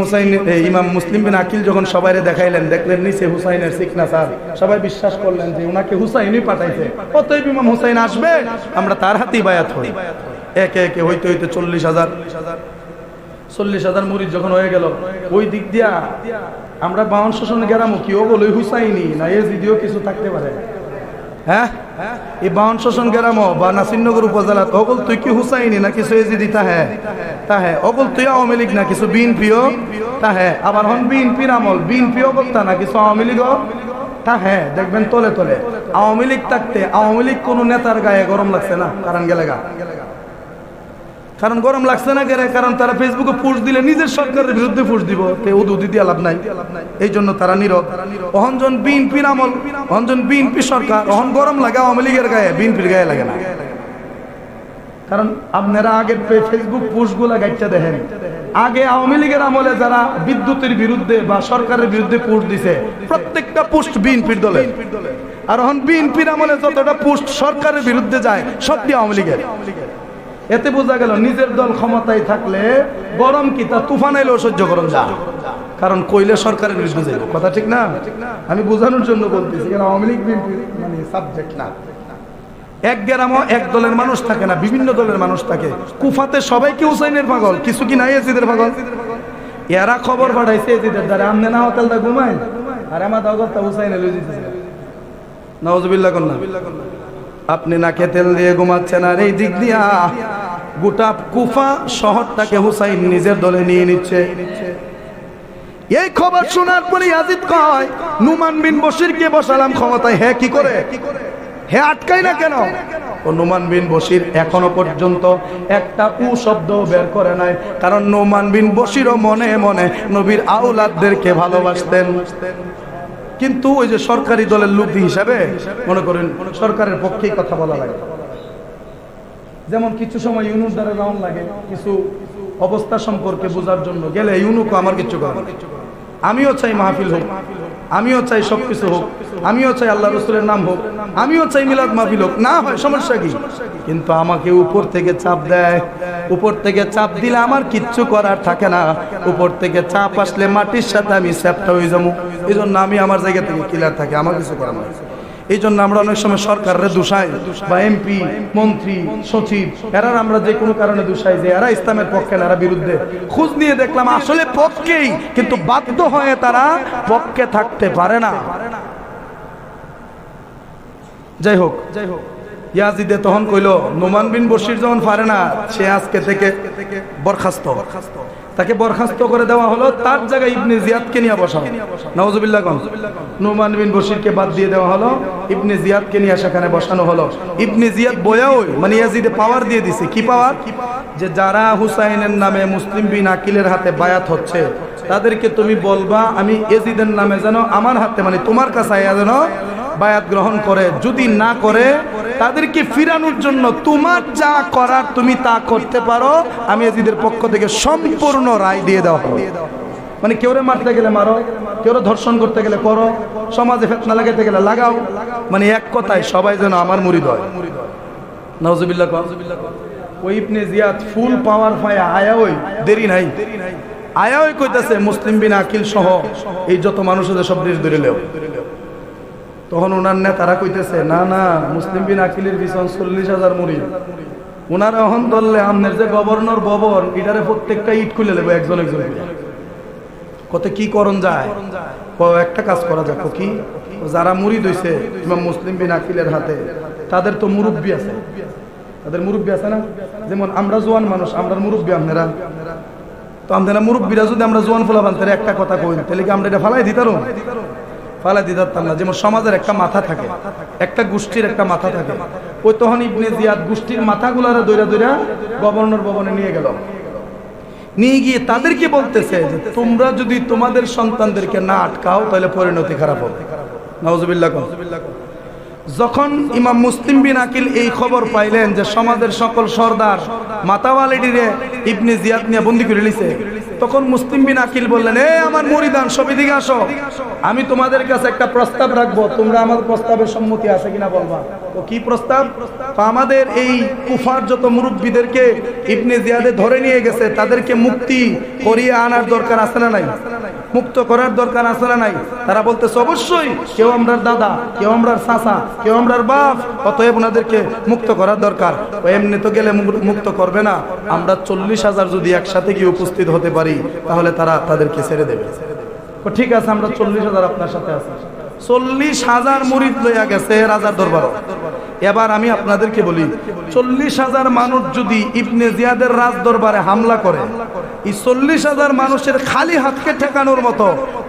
মুসলিম বিন আকিল যখন সবাই দেখাইলেন, দেখলেন নিচে হুসাইনের সিগনেচার, সবাই বিশ্বাস করলেন যে ওনাকে হুসাইনই পাঠাইছে, অতএব ইমাম হুসাইন আসবে, আমরা তার হাতেই বায়াত হই। একে একে হইতে 40,000 মুরিদ যখন হয়ে গেল, ওই দিক দিয়া আমরা 52 শোষণ গেরামো কি ও বলে হুসাইনি না এজিদিও কিছু থাকতে পারে। হ্যাঁ, এই 52 শোষণ গেরামো বা নাসিরনগর উপজেলা অগল তুই কি হুসাইনি না কিছু এজিদি তাহে অগল তুই আওয়ামী লীগ না কিছু বিএনপিও তাহে, আবার হন বিএনপির আমল বিএনপিও বলতা না কিছু আওয়ামী লীগও তাহে। দেখবেন তলে তলে আওয়ামী লীগ থাকতে আওয়ামী লীগ কোনো নেতার গায়ে গরম লাগছে না, কারণ গরম লাগছে না কেন, কারণ তারা ফেসবুকে পোস্ট দিলে নিজের সরকারের বিরুদ্ধে পোস্ট দিব, উদি দিয়ে লাভ নাই, এই জন্য তারা নীরব। অহনজন বিএনপির আমল, অহনজন বিএনপি সরকার, অহন গরম লাগে আওয়ামী লীগের গায়ে, বিএনপির গায়ে লাগে না। কারণ আপনারা আগের ফেসবুক পোস্টগুলো গাইতে দেখেন, আগে আওয়ামী লীগের আমলে যারা বিদ্যুতের বিরুদ্ধে বা সরকারের বিরুদ্ধে পোস্ট দিছে প্রত্যেকটা পোস্ট বিএনপির দলের, আর এখন বিএনপির আমলে যতটা পোস্ট সরকারের বিরুদ্ধে যায় সবটি আওয়ামী লীগের। এতে বোঝা গেল নিজের দল ক্ষমতায় থাকলে গরম কি তা তুফান এলেও সহ্য করুন যা, কারণ কইলে সরকারের বিরুদ্ধে যাইব। কথা ঠিক না? আমি বোঝানোর জন্য বলতেছি, কারণ আওয়ামী লীগ বিএনপি মানে সাবজেক্ট না। এক গ্রামও এক দলের মানুষ থাকে না, বিভিন্ন দলের মানুষ থাকে। কুফাতে সবাই কি হুসাইনের পাগল, কিছু কি নাই এজিদের পাগল। এরা খবর পাঠাইছে এজিদের দ্বারা, আমনে না হোটেলটা ঘুমাই আর আমার দগরটা হুসাইনে লই দিতেছে। নাউজুবিল্লাহ কন্না, আপনি নাকে তেল দিয়ে ঘুমাচ্ছেন আর এই দিক দিয়া গোটা কুফা শহরটাকে হুসাইন নিজের দলে নিয়ে নিচ্ছে। এই খবর শোনার পরে ইয়াজিদ কয়, নুমান বিন বশিরকে বসালাম ক্ষমতায়, হ্যাঁ কি করে, হে আটকাই না কেন? ও নোমান বিন বশির এখনো পর্যন্ত একটা শব্দ বের করে নাই, কারণ নোমান বিন বশিরও মনে মনে নবীর আওলাদদেরকে ভালোবাসতেন। কিন্তু ওই যে সরকারি দলের লোক হিসাবে মনে করেন সরকারের পক্ষেই কথা বলা লাগে। যেমন কিছু সময় ইউনুস দ্বারা রাউন্ড লাগে কিছু অবস্থা সম্পর্কে বোঝার জন্য গেলে, ইউনুকও আমার কিছু করে। আমিও চাই মাহফিল হোক, আমিও চাই সবকিছু হোক, আমিও চাই আল্লাহ রসুলের নাম হোক, আমিও চাই মিলাদ মাহফিল হোক, না হয় সমস্যা কি? কিন্তু আমাকে উপর থেকে চাপ দেয়। উপর থেকে চাপ দিলে আমার কিচ্ছু করার থাকে না। উপর থেকে চাপ আসলে মাটির সাথে আমি স্যাপটা হয়ে যাবো। এই জন্য আমি আমার জায়গা থেকে ক্লিয়ার থাকি, আমার কিছু করার নাই। এই জন্য আমরা অনেক সময় সরকারের দোষাই বা এমপি মন্ত্রী সচিব এরা আমরা যে কোনো কারণে দোষাই যে এরা ইসলামের পক্ষে না, এরা বিরুদ্ধে। খোঁজ নিয়ে দেখলাম আসলে পক্ষেই, কিন্তু বাধ্য হয়ে তারা পক্ষে থাকতে পারে না। যাই হোক, ইয়াজিদে তখন কইল, নোমান বিন বশির যখন পারে না, সে আজকে থেকে বরখাস্ত। তাকে বরখাস্ত করে দেওয়া হলো, তার জায়গায় ইবনে জিয়াদকে নিয়ে বসানো। নাউজুবিল্লাহ কোন নোমান বিন বশিরকে বাদ দিয়ে দেওয়া হলো, ইবনে জিয়াদকে নিয়ে সেখানে বসানো হলো। ইবনে জিয়াদ বয়াওই মানে ইয়াজিদে পাওয়ার দিয়ে দিছে। কি পাওয়ার? যে যারা হুসাইনের নামে মুসলিম বিন আকিলের হাতে বায়াত হচ্ছে তাদেরকে তুমি বলবা আমি ইয়াজিদের নামে যেন আমার হাতে মানে তোমার কাছে আয়া যেন বায়াত গ্রহণ করে। যদি না করে তাদেরকে ফিরানোর জন্য তোমার যা করার তুমি তা করতে পারো, আমি ইয়াজিদের পক্ষ থেকে সম্পূর্ণ রায় দিয়ে দেওয়া হবে। মানে কেউরে মারতে গেলে মারো, কেউরে ধর্ষণ করতে গেলে করো, সমাজে ফিতনা লাগাইতে গেলে লাগাও। মানে এক কথায় সবাই যেন আমার মুরিদ হয়। নাউজুবিল্লাহ। ওই ইবনে জিয়াদ ফুল পাওয়ার পায় আয়া, ওই দেরি নাই আয়া ওই কইতাছে মুসলিম বিন আকিল সহ এই যত মানুষ আছে সব দেশ ধরে লেও। তখন ওনার নেতারা কইতেছে, না না, মুসলিম বিন আকিলের পিছন 40,000 মুরিদ। ওনারা এখন ধরলে আমনের যে গভর্নর ভবন এটারে প্রত্যেকটা ইট খুলে নেবে একজন একজন। কত কি করণ যায়? একটা কাজ করা যায়। কি? যারা মুরিদ হইছে ইমাম মুসলিম বিন আকিলের হাতে, তাদের তো মুরব্বী আছে, তাদের মুরব্বী আছে না? যেমন আমরা জোয়ান মানুষ, আমরা মুরব্বী, আপনারা তো আপনারা মুরব্বীরা যদি আমরা জোয়ান ফোলা বানতে একটা কথা কই, তাহলে কি আমরা এটা ফালাই দিতারো? ফালাই দিতাম না। যেমন সমাজের একটা মাথা থাকে, একটা গোষ্ঠীর একটা মাথা থাকে। ওই তখন ইবনে জিয়াদ গোষ্ঠীর মাথাগুলারে দইরা দইরা গভর্নর ভবনে নিয়ে গেল। নিয়ে গিয়ে তাদেরকে বলতেছে যে তোমরা যদি তোমাদের সন্তানদেরকে না আটকাও তাহলে পরিণতি খারাপ হবে। নাউজুবিল্লাহ। যখন ইমাম মুসলিম বিন আকিল এই খবর পাইলেন যে সমাজের সকল সর্দার মাতাওয়ালিডিরে ইবনে জিয়াদ নিয়ে বন্দী করে নিছে, তখন মুসলিম বিন আকিল বললেন, এ আমার মুরিদান সবই দিকে আসো, আমি তোমাদের কাছে একটা প্রস্তাব রাখবো, তোমরা আমার প্রস্তাবের সম্মতি আছে কিনা বলবা। তো কি প্রস্তাব? আমাদের এই কুফার যত মুরব্বীদেরকে ইবনে জিয়াদে ধরে নিয়ে গেছে তাদেরকে মুক্তি করিয়ে আনার দরকার আছে না নাই? মুক্ত করার দরকার আছে না নাই? তারা বলতেছে অবশ্যই, কেউ আমরার দাদা, কেউ আমরার চাচা, কেউ আমরার বাপ, অতএব ওনাদেরকে মুক্ত করার দরকার। এমনি তো গেলে মুক্ত করবে না, আমরা 40,000 যদি একসাথে গিয়ে উপস্থিত হতে পারি তাহলে তারা তাদেরকে ছেড়ে দেবে। ঠিক আছে, আমরা 40,000 আপনার সাথে আছি। 40,000 মুরিদ লইয়া গেছে রাজার দরবার। এবার আমি আপনাদেরকে বলি, 40,000 মানুষ যদি ইবনে জিয়াদের রাজ দরবারে হামলা করে, এই 40,000 মানুষের খালি হাতকে ঠেকানোর মতো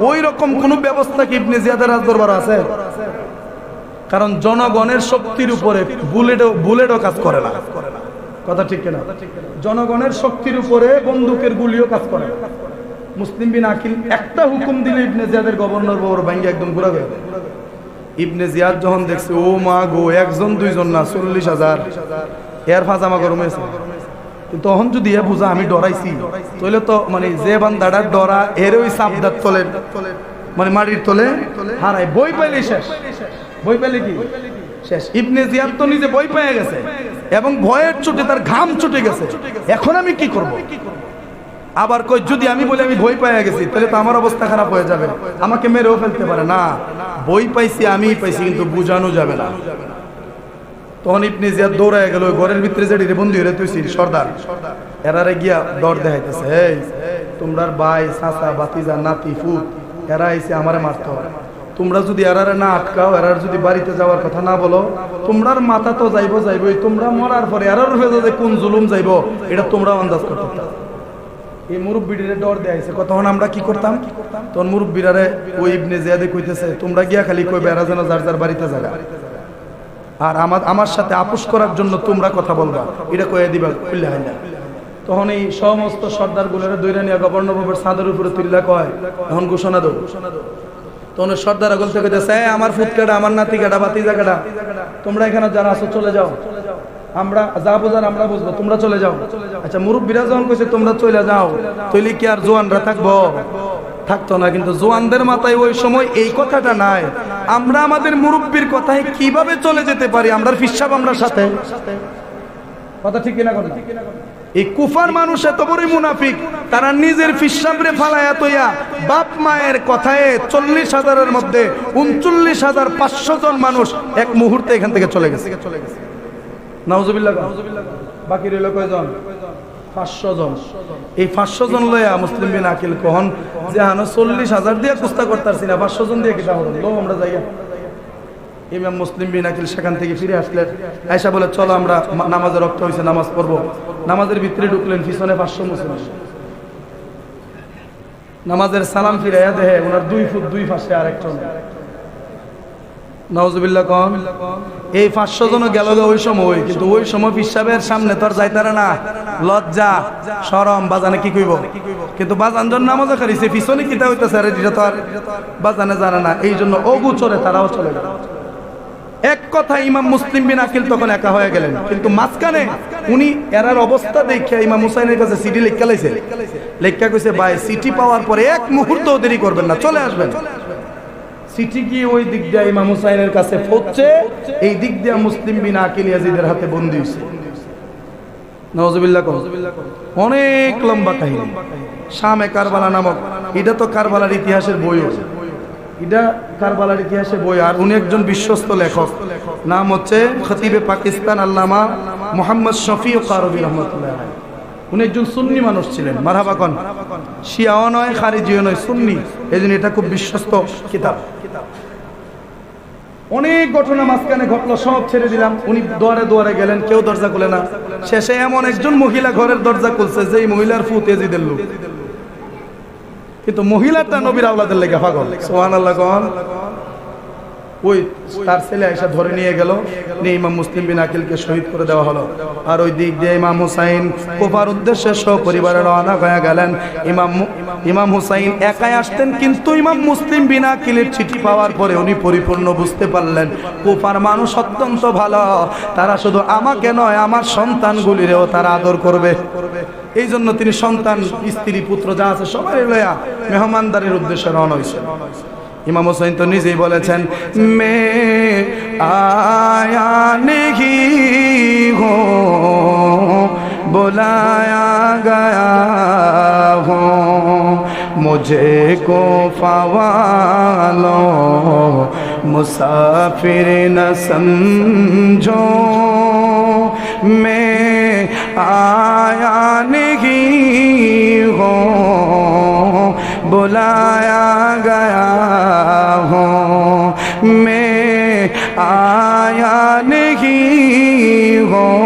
ওই রকম কোন ব্যবস্থা কি ইবনে জিয়াদের রাজ দরবার আছে? কারণ জনগণের শক্তির উপরে বুলেটও কাজ করে না। কথা ঠিক কিনা? জনগণের শক্তির উপরে বন্দুকের গুলিও কাজ করে না। মুসলিম বিন আকিল একটা হুকুম দিলে ইবনে জিয়াদের গভর্নর বড় ভাঙ্গি একদম ঘুরা গেল। ইবনে জিয়াদ যখন দেখছে ও মা গো, একজন দুইজন না 40,000, এর ফাজামা গরম হয়েছে। তখন যদি এ বুঝা আমি ডরাইছি, তাহলে তো মানে যে বান্দাটা ডরা এর ওই সাবদার তলে মানে মাটির তলে হারাই, বই পাইলে শেষ। বই পাইলে কি শেষ। ইবনে জিয়াদ তো নিজে বই পেয়ে গেছে এবং ভয়ের চোটে তার ঘাম ছুটে গেছে। এখন আমি কি করব? আবার কই যদি আমি বলি আমি বই পেয়ে গেছি, তাহলে তো আমার অবস্থা খারাপ হয়ে যাবে, আমাকে মেরেও ফেলতে পারে। না, বই পাইছি আমিই পাইছি, কিন্তু বুঝানো যাবে না। তখন ইবনে জিয়াদ দৌড়ায় গেল ওই ঘরের ভিতরে যে বন্ধু হয়ে তুই সর্দার, এরারে গিয়া দর দেখাইতেছে, এই তোমরার ভাই চাচা বাতিজা নাতি ফুট এরা এসে আমারে মারতে হবে, তোমরা যদি এরারে না আটকাও, এরার যদি বাড়িতে যাওয়ার কথা না বলো, তোমরার মাথা তো যাইবই, তোমরা মরার পরে এরার ভেজা কোন জুলুম যাইব এটা তোমরাও আন্দাজ করতে পারো। এই মুরব্বীরে ডর দেয়াইছে। তখন আমরা কি করতাম, তখন মুরব্বীরারে ওই ইবনে জিয়াদে কইতেছে, তোমরা গিয়া খালি কইবে এরা যেন যার যার বাড়িতে জায়গা, আর আমার সাথে আপোষ করার জন্য তোমরা কথা বলবা, এটা কয়ে দিবা খুললে হয় না। তখন এই সমস্ত সর্দার গুলোরে দৈরা নিয়ে গভর্নর বাবুর ছাদের উপরে তুললা কয়, এখন ঘোষণা দাও। তখন সর্দার আগল থেকে কইতেছে, আমার ফুট কাটা, আমার নাতি কাটা, বাতিজা কাটা, তোমরা এখানে যারা আছো চলে যাও, আমরা যা বোঝার আমরা বুঝবো, তোমরা চলে যাও। আচ্ছা, মুরব্বীরা যখন কইছে তোমরা চলে যাও, তৈলি কি আর জোয়ানরা থাকবো? থাকতো না। কিন্তু জোয়ানদের মাথায় ওই সময় এই কথাটা নাই, আমরা আমাদের মুরব্বীর কথায় কিভাবে চলে যেতে পারি, আমরা ফিসাব আমরা সাথে কথা ঠিক কিনা কথা। এই কুফার মানুষ এত বড়ই মুনাফিক, তারা নিজের ফিসাবরে ফালায়া তৈয়া বাপ মায়ের কথায় 40,000-এর মধ্যে 39,500 জন মানুষ এক মুহূর্তে এখান থেকে চলে গেছে। নাউজুবিল্লাহ। বাকি রইল কয়জন? 500 জন। এই 500 জন লয়া মুসলিম বিন আকিল কহন যে হানো 40,000 দিয়ে কুস্তা করতারছি না, 500 জন দিয়ে কিতা হলো, আমরা যাইয়া। ইমাম মুসলিম বিন আকিল সেখান থেকে ফিরে আসলেন, আয়েশা বলে চলো আমরা নামাজের রক্ত হয়েছে নামাজ পড়বো। নামাজের ভিতরে ঢুকলেন, পিছনে 500 মুসলিম। নামাজের সালাম ফিরাইয়া দেহে ওনার 2 ফুট 2 পাশে আরেকজন। নাউজুবিল্লাহ কম। এই 500 জন গেল ওই সময়, কিন্তু ওই সময় পিসাবের সামনে তোর যাইতারে না, লজ্জা শরম, বাজানে কি কইব। কিন্তু বাজান জন নামাজে খারিছে, পিছনে কিতা হইতেছে আরে এটা তো আর বাজানে জানে না, এই জন্য অগুচরে তারাও চলে গেল। এক কথা, ইমাম মুসলিম বিন আকিল তখন একা হয়ে গেলেন। কিন্তু মাঝখানে উনি এরার অবস্থা দেখে ইমাম হুসাইনের কাছে সিটি লেখা লাইছে, লেখা কইছে ভাই সিটি পাওয়ার পরে এক মুহূর্ত দেরি করবেন না, চলে আসবেন। চিঠি গিয়ে ওই দিক দিয়ে ইমাম হুসাইনের কাছে পৌঁছে, এই দিক দিয়ে মুসলিম বিন আকিল ইয়াজিদের হাতে বন্দী হয়েছে। নাউজুবিল্লাহ। অনেক লম্বা কাহিনী। শামে কারবালা নামক, এটা তো কারবালার ইতিহাসের বই, এটা কারবালার ইতিহাসের বই। আর উনি একজন বিশ্বস্ত লেখক, নাম হচ্ছে খতিবে পাকিস্তান আল্লামা মোহাম্মদ শফি কারবি রহমতুল্লাহ। উনি একজন সুন্নি মানুষ ছিলেন। মারহাবা কোন, শিয়াও নয় খারিজিও নয়, সুন্নি। এই জন্য এটা খুব বিশ্বস্ত কিতাব। অনেক ঘটনা মাঝখানে ঘটলো, সব ছেড়ে দিলাম। উনি দুয়ারে দুয়ারে গেলেন, কেউ দরজা খুলে না। শেষে এমন একজন মহিলা ঘরের দরজা খুলছে, যেই মহিলার ফুত এজিদের লোক, কিন্তু মহিলাটা নবীর আওলাদের লেগে পাগল। সুবহানাল্লাহ। ওই তার ছেলে আয়েশা ধরে নিয়ে গেল, নিয়ে ইমাম মুসলিম বিন আকিলকে শহীদ করে দেওয়া হলো। আর ওই দিক দিয়ে ইমাম হুসাইন কুফার উদ্দেশ্যে সপরিবারে রওনা হয়ে গেলেন। ইমাম হুসাইন একাই আসতেন, কিন্তু ইমাম মুসলিম বিন আকিলের চিঠি পাওয়ার পরে উনি পরিপূর্ণ বুঝতে পারলেন কুফার মানুষ অত্যন্ত ভালো, তারা শুধু আমাকে নয় আমার সন্তানগুলিরেও তারা আদর করবে। এই জন্য তিনি সন্তান স্ত্রী পুত্র যা আছে সবাই লয়া মেহমানদারির উদ্দেশ্যে রওনা হয়েছেন। ইমাম হুসাইন তো নিজেই বলেছেন, মে আয়া নেহি হো বুলায়া গয়া হো, মুঝে কো ফাওয়ালো মুসাফির ন সমঝো, মে আয়া নেহি হো बुलाया गया हूँ, मैं आया नहीं हूँ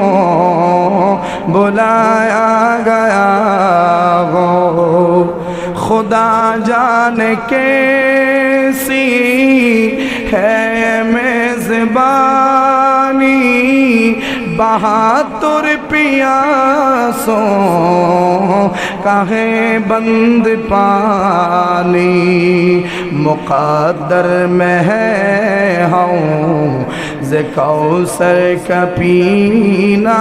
बुलाया गया हूँ। खुदा जाने कैसी है मेज़बानी, बहादुर पियासों का है बंद पानी मुक़द्दर में है हौज़ कौसर का पीना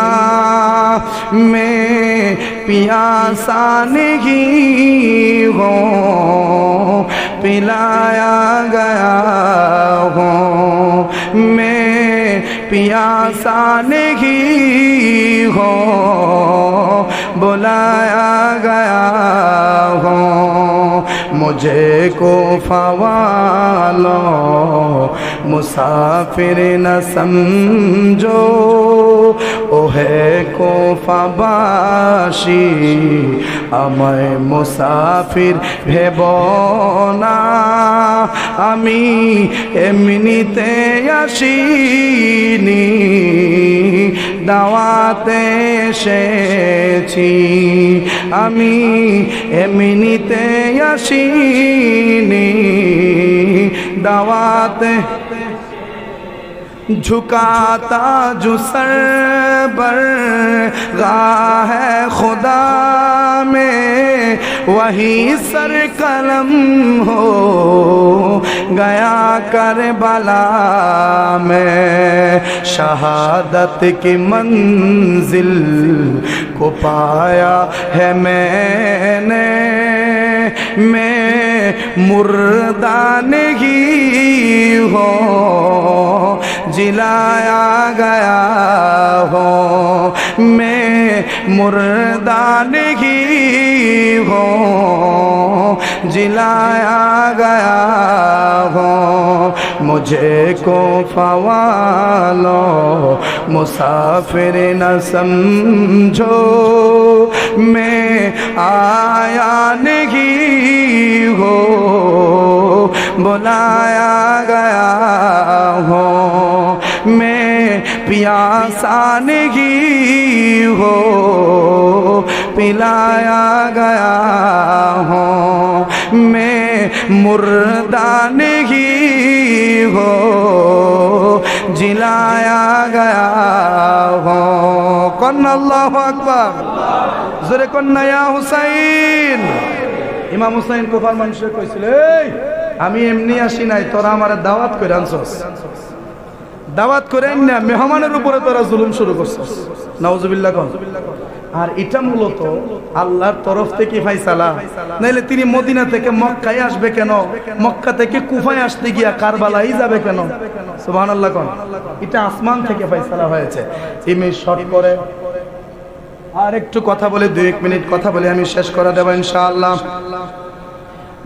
मैं पियासा नहीं हूँ पिलाया गया हूँ मैं पियासा नहीं हूँ बुलाया गया हूँ मुझे को फवालो मुसाफिर न समझो ओहे को फबाशी আমায় মুসাফির ভেব না আমি এমনিতে আসিনি দাওয়াতে এসেছি আমি এমনিতে আসিনি দাওয়াতে झुकाता जो सर बरगाह है खुदा में वही सर कलम हो गया करबला में शहादत की मंजिल को पाया है मैंने मैं मुर्दा नहीं हो जिलाया गया हो मैं मुर्दा नहीं हो जिलाया गया हो मुझे को फवालो मुसाफिर न समझो मैं आया नहीं हो बुलाया गया हो मैं प्यासा नहीं हो पिलाया गया हो मैं मुर्दा नहीं हो जिलाया गया हो कौन अल्लाहु अकबर जोरे कौन या हुसैन ইমাম হুসাইন কুফার মানুষে কইছিল এই আমি এমনি আসি নাই তোরা আমারে দাওয়াত করে আনছস দাওয়াত করে না মেহমানের উপরে তোরা জুলুম শুরু করছস নাউজুবিল্লাহ কোন আর এটা মূলত আল্লাহর তরফ থেকে ফয়সালা নাইলে তিনি মদিনা থেকে মক্কায় আসবে কেন মক্কা থেকে কুফায় আসতে গিয়া কারবালাই যাবে কেন সুবহানাল্লাহ কোন এটা আসমান থেকে ফয়সালা হয়েছে ইমি শর্ট করে আর একটু কথা বলে 2 মিনিট কথা বলে আমি শেষ করে দেব ইনশাআল্লাহ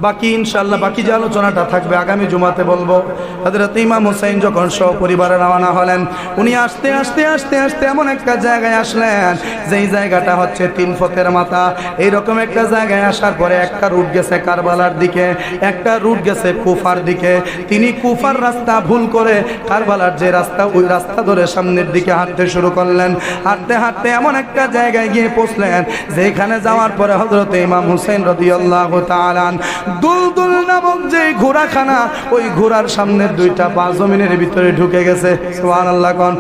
বাকি ইনশাআল্লাহ বাকি যে আলোচনাটা থাকবে আগামী জুমাতে বলবো হযরত ইমাম হুসাইন যখন পরিবারে রওনা হলেন উনি আস্তে আস্তে আস্তে আস্তে এমন একটা জায়গায় আসলেন যেই জায়গাটা হচ্ছে 3 ফতের মাথা এইরকম একটা জায়গায় আসার পরে একটা রুট গেছে কারবালার দিকে একটা রুট গেছে কুফার দিকে তিনি কুফার রাস্তা ভুল করে কারবালার যে রাস্তা ওই রাস্তা ধরে সামনের দিকে হাঁটতে শুরু করলেন হাঁটতে হাঁটতে এমন একটা জায়গায় গিয়ে পৌঁছলেন যেখানে যাওয়ার পরে হযরত ইমাম হুসাইন রাদিয়াল্লাহু তাআলা দুলদুল নামক যে ঘোড়াখানা ওই ঘোড়ার সামনের 2টা পা জমিনের ভিতরে ঢুকে গেছে সুবহানাল্লাহ কোন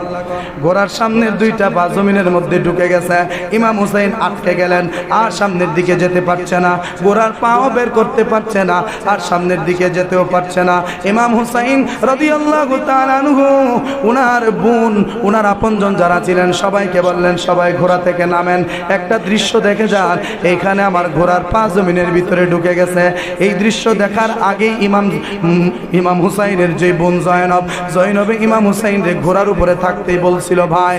ঘোড়ার সামনের 2টা পা জমিনের মধ্যে ঢুকে গেছে ইমাম হুসাইন আটকে গেলেন আর সামনের দিকে যেতে পারছে না ঘোড়ার পাও বের করতে পারছে না আর সামনের দিকে যেতেও পারছে না ইমাম হুসাইন রাদিয়াল্লাহু তাআলা আনহু ওনার বোন ওনার আপনজন যারা ছিলেন সবাইকে বললেন সবাই ঘোড়া থেকে নামেন একটা দৃশ্য দেখে যান এইখানে আমার ঘোড়ার পা জমিনের ভিতরে ঢুকে গেছে এই দৃশ্য দেখার আগেই ইমাম হুসাইনের যে বোন জয়নব ইমাম হুসাইনের ঘোড়ার উপরে থাকতেই বলছিল ভাই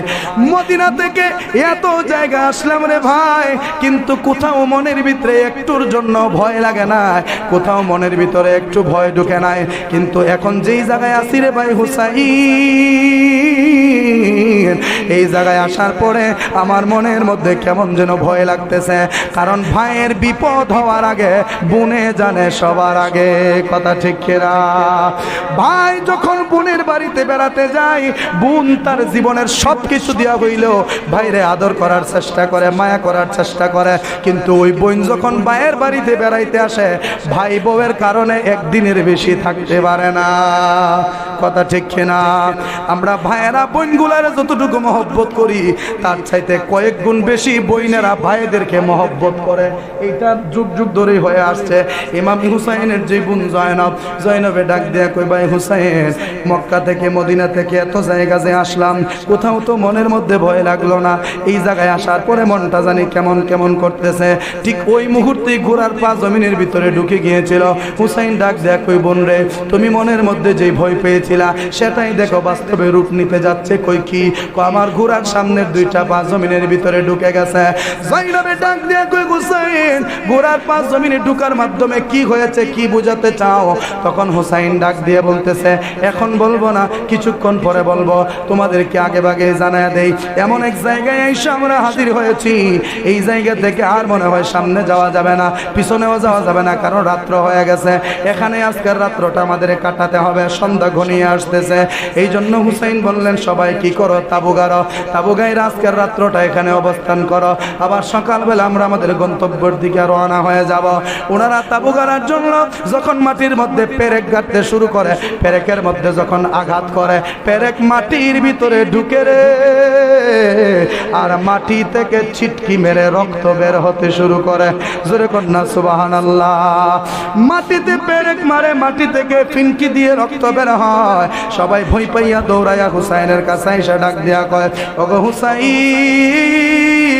মদিনা থেকে এত জায়গা আসলাম রে ভাই কিন্তু কোথাও মনের ভিতরে একটুর জন্য ভয় লাগে না কোথাও মনের ভিতরে একটু ভয় ঢুকে নাই কিন্তু এখন যেই জায়গায় আছি রে ভাই হুসাইন এই জায়গায় আসার পরে আমার মনের মধ্যে কেমন যেন ভয় লাগতেছে কারণ ভাইয়ের বিপদ হওয়ার আগে বোনে জানে সবার আগে কথা ঠিক কিনা ভাই যখন বোনের বাড়িতে বেড়াতে যায় বোন তার জীবনের সবকিছু দেয়া হইলেও ভাইরে আদর করার চেষ্টা করে মায়া করার চেষ্টা করে কিন্তু ওই বোন যখন ভাইয়ের বাড়িতে বেড়াইতে আসে ভাই বউয়ের কারণে একদিনের বেশি থাকতে পারে না কথা ঠিক কিনা আমরা ভাইয়েরা বোনগুলার যতটুকু মহব্বত করি তার চাইতে কয়েক গুণ বেশি বইনেরা ভাইদেরকে মহব্বত করে। এইটা যুগ যুগ ধরেই হয়ে আসছে। ইমাম হুসাইনের যে বোন জয়নবে ডাক দেয়া কই, ভাই হুসাইন, মক্কা থেকে মদিনা থেকে এত জায়গা যে আসলাম, কোথাও তো মনের মধ্যে ভয় লাগলো না। এই জায়গায় আসার পরে মনটা জানি কেমন কেমন করতেছে। ঠিক ওই মুহূর্তে ঘোড়ার পা জমিনের ভিতরে ঢুকে গিয়েছিল। হুসাইন ডাক দেয়া কই, বোন রে, তুমি মনের মধ্যে যেই ভয় পেয়েছিলা সেটাই দেখো বাস্তবে রূপ নিতে যাচ্ছে। কই কি? আমার ঘোড়ার সামনের দুইটা পা জমিনের ভিতরে ঢুকে গেছে। জয়নবে ডাক দেয়া কই, হুসাইন, ঘোড়ার পা জমিনে ঢুকার মাধ্যমে কি হয়েছে, কি বোঝাতে চাও? তখন হুসাইন ডাক দিয়ে বলতেছে, এখন বলবো না, কিছুক্ষণ পরে বলবো। তোমাদেরকে আগে ভাগে জানায়া দেই, এমন এক জায়গায় এসে আমরা হাজির হয়েছি, এই জায়গা থেকে আর মনে হয় সামনে যাওয়া যাবে না, পিছনেও যাওয়া যাবে না, কারণ রাত্র হয়ে গেছে। এখানে আজকের রাত্রটা আমাদের কাটাতে হবে, সন্ধ্যা ঘনিয়ে আসতেছে। এই জন্য হুসাইন বললেন, সবাই কি করো, তাবু গাড়ো, তাবু গাইরা আজকের রাত্রটা এখানে অবস্থান করো, আবার সকালবেলা আমরা আমাদের গন্তব্যের দিকে রওনা হয়ে যাব। ওনারা তাবু গাড়ার জন্য যখন মাটির মধ্যে পেরেক গাড়তে শুরু করে, পেরেকের মধ্যে যখন আঘাত করে, পেরেক মাটির ভিতরে ঢুকে রে, আর মাটি থেকে ছিটকি মেরে রক্ত বের হতে শুরু করে। জোরে কন্যা সুবহানাল্লাহ। মাটিতে পেরেক মারে, মাটি থেকে ফিনকি দিয়ে রক্ত বের হয়। সবাই ভয় পাইয়া দৌড়াইয়া হুসাইনের কাছে এসে ডাক দিয়া কয়, ওগো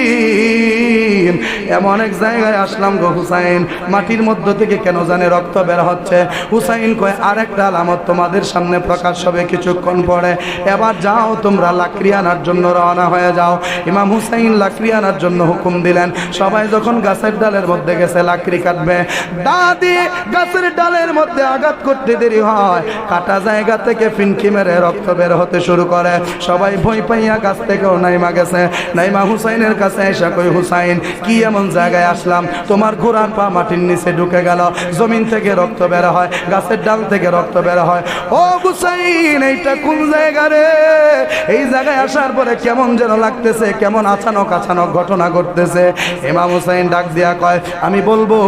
হুসাইন, এমন এক জায়গায় আসলাম গো হুসাইন, মাটির মধ্য থেকে কেন জানে রক্ত বের হচ্ছে। হুসাইন কয়, আরেকটা আলামত তোমাদের সামনে প্রকাশ হবে কিছুক্ষণ পরে। এবার যাও, তোমরা লাকড়ি আনার জন্য রওনা হয়ে যাও। ইমাম হুসাইন লাকড়ি আনার জন্য হুকুম দিলেন। সবাই যখন গাছের ডালের মধ্যে গেছে লাকড়ি কাটবে, দাদি গাছের ডালের মধ্যে আঘাত করতে দেরি হয়, কাটা জায়গা থেকে ফিনকি মেরে রক্ত বের হতে শুরু করে। সবাই ভয় পাইয়া গাছ থেকেও নাইমা গেছে। নাইমা হুসাইনের কাছে এসে কই, হুসাইন, কি এমন জায়গায় আসলাম, তোমার ঘোড়ার পা মাটির নিচে ঢুকে গেল, জমিন থেকে রক্ত বের হয়, গাছের ডাল থেকে রক্ত বের হয়। ও হুসাইন, এইটা কোন জায়গা রে? এই জায়গায় আসার পরে কেমন যেন লাগতেছে, কেমন আচানক আচানক ঘটনা ঘটতেছে। ইমাম হুসাইন ডাক দিয়া কয়, আমি বলবো,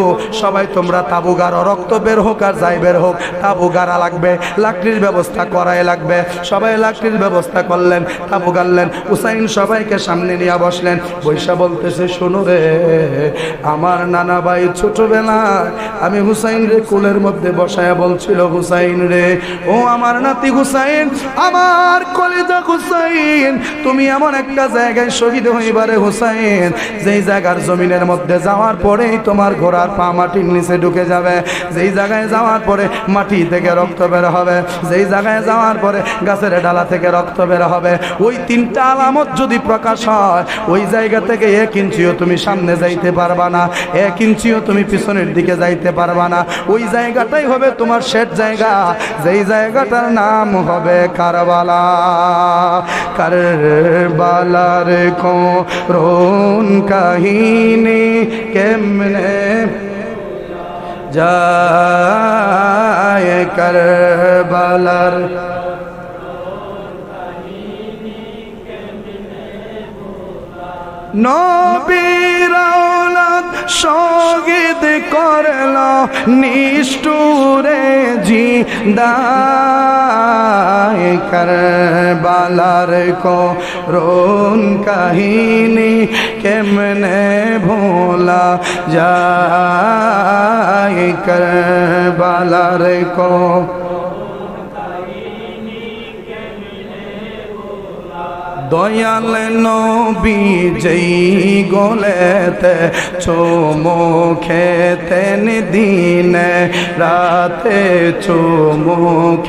সবাই তোমরা তাবু গাড়ো, রক্ত বের হোক আর যাই বের হোক, তাবু গাড়া লাগবে, লাকড়ির ব্যবস্থা করাই লাগবে। সবাই লাকড়ির ব্যবস্থা করলেন, তাবু গাড়লেন। হুসাইন সবাইকে সামনে নিয়ে বসলেন। বৈশা বলতেছে, শোনো রে, আমার নানা ভাই ছোটবেলায় আমি হুসাইন রে কোলের মধ্যে বসায়া বলছিল, হুসাইন রে, ও আমার নাতি হুসাইন, আমার কলিজা হুসাইন, তুমি এমন একটা জায়গায় শহীদ হইবারে হুসাইন, যেই জায়গার জমিনের মধ্যে যাওয়ার পরেই তোমার ঘোড়ার পা মাটির নিচে ঢুকে যাবে, যেই জায়গায় যাওয়ার পরে মাটি থেকে রক্ত বের হবে, যেই জায়গায় যাওয়ার পরে গাছের ডালা থেকে রক্ত বের হবে। ওই তিনটা আলামত যদি প্রকাশ হয়, ওই জায়গা থেকে 1 ইঞ্চিও তুমি সামনে যাইতে পারবা না, 1 ইঞ্চিও তুমি পিছনের দিকে যাইতে পারবা না। ওই জায়গাটাই হবে তোমার শেষ জায়গা, যেই জায়গাটার নাম হবে কারবালা। কারবালার করুণ কাহিনী কেমনে যায়, কারবালার নবীর আওলাদ শহীদ করল নিষ্ঠুরে জিন্দায়, কারবালার করুণ কাহিনী কেমনে ভোলা যায়, কারবালার দয়াল নবী যেই গোলেতে চুমু খেতেন, দিনে রাতে চুমু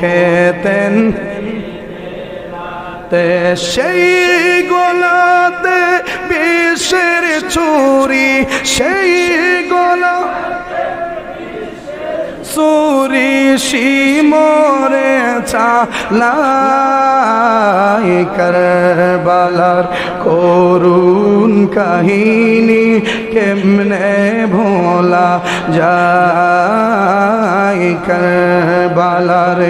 খেতেন, সেই গোলাতে বিষের ছুরি, সেই গোলা সুরি শিমরে চালাই, কারবালার করুণ কাহিনী কেমনে ভোলা যায়, কারবালার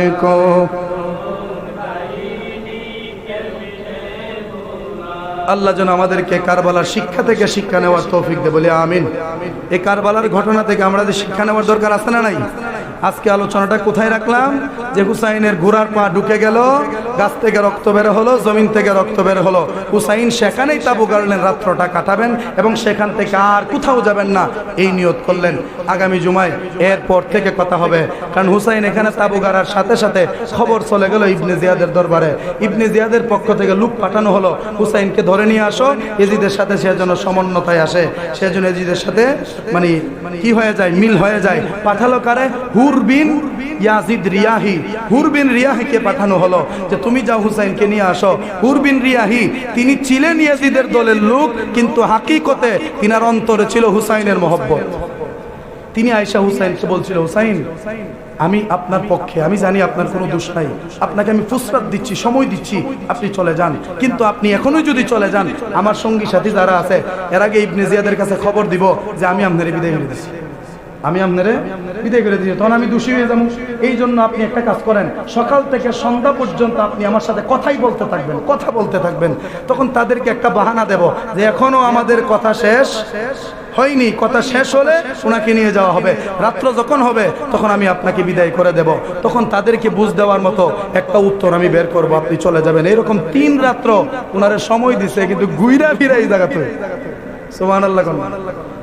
আল্লাহ যেন আমাদেরকে কারবালার শিক্ষা থেকে শিক্ষা নেওয়ার তৌফিক দে, বলে আমিন। এই কারবালার ঘটনা থেকে আমরা যে শিক্ষা নেওয়ার দরকার আছে না নাই? আজকে আলোচনাটা কোথায় রাখলাম? যে হুসাইনের ঘোড়ার পা ঢুকে গেল, গাছ থেকে রক্ত বের হলো, জমিন থেকে রক্ত বের হলো। হুসাইন সেখানেই তাবু গাড়লেন, রাত্রটা কাটাবেন এবং সেখান থেকে আর কোথাও যাবেন না, এই নিয়ত করলেন। আগামী জুমায় এরপর থেকে কথা হবে, কারণ হুসাইন এখানে তাবু গাড়ার সাথে সাথে খবর চলে গেল ইবনে জিয়াদের দরবারে। ইবনে জিয়াদের পক্ষ থেকে লোক পাঠানো হলো, হুসাইনকে ধরে নিয়ে আসো, এজিদের সাথে সে যেন সমন্বতায় আসে, সেজন্য এজিদের সাথে মানে কি হয়ে যায়, মিল হয়ে যায়। পাঠালো কারে? হুর বিন ইয়াজিদ রিয়াহি। হুর বিন রিয়াহিকে পাঠানো হলো যে তুমি যাও হুসাইনকে নিয়ে আসো। হুর বিন রিয়াহি তিনি ছিলেন ইয়াজিদের দলের লোক, কিন্তু হাকিকতে তিনার অন্তরে ছিল হুসাইনের মহব্বত। তিনি আয়েশা হুসাইনকে বলছিল, হুসাইন আমি আপনার পক্ষে, আমি জানি আপনার কোনো দোষ নাই, আপনাকে আমি ফুসরাত দিচ্ছি, সময় দিচ্ছি, আপনি চলে যান, কিন্তু আপনি এখনই যদি চলে যান আমার সঙ্গী সাথী যারা আছে এর আগে ইবনে জিয়াদের কাছে খবর দিব যে আমি আপনারে বিদায় করে দিচ্ছি, আমি আপনারে বিদায় করে দিচ্ছি, তখন আমি দোষী হয়ে যাবো। এই জন্য আপনি একটা কাজ করেন, সকাল থেকে সন্ধ্যা পর্যন্ত আপনি আমার সাথে কথাই বলতে থাকবেন, কথা বলতে থাকবেন। তখন তাদেরকে একটা বাহানা দেব যে এখনো আমাদের কথা শেষ হয়নি, কথা শেষ হলে ওনাকে নিয়ে যাওয়া হবে, রাত্র যখন হবে তখন আমি আপনাকে বিদায় করে দেব। তখন তাদেরকে বুঝ দেওয়ার মতো একটা উত্তর আমি বের করব, আপনি চলে যাবেন। এরকম 3 রাত্র ওনারে সময় দিছে, কিন্তু গুইরা ফিরা এই জায়গাতে সুবহানাল্লাহ,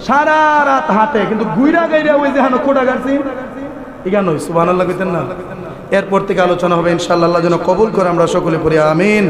সারা রাত হাঁটে, কিন্তু গুইরা গাইরা ওই যে হানো কোটা গাড়ছি ইগান ওই সুবহানাল্লাহ কইতেন না। এরপর থেকে আলোচনা হবে ইনশাআল্লাহ, আল্লাহ যেন কবুল করে, আমরা সকলে পড়ি আমিন।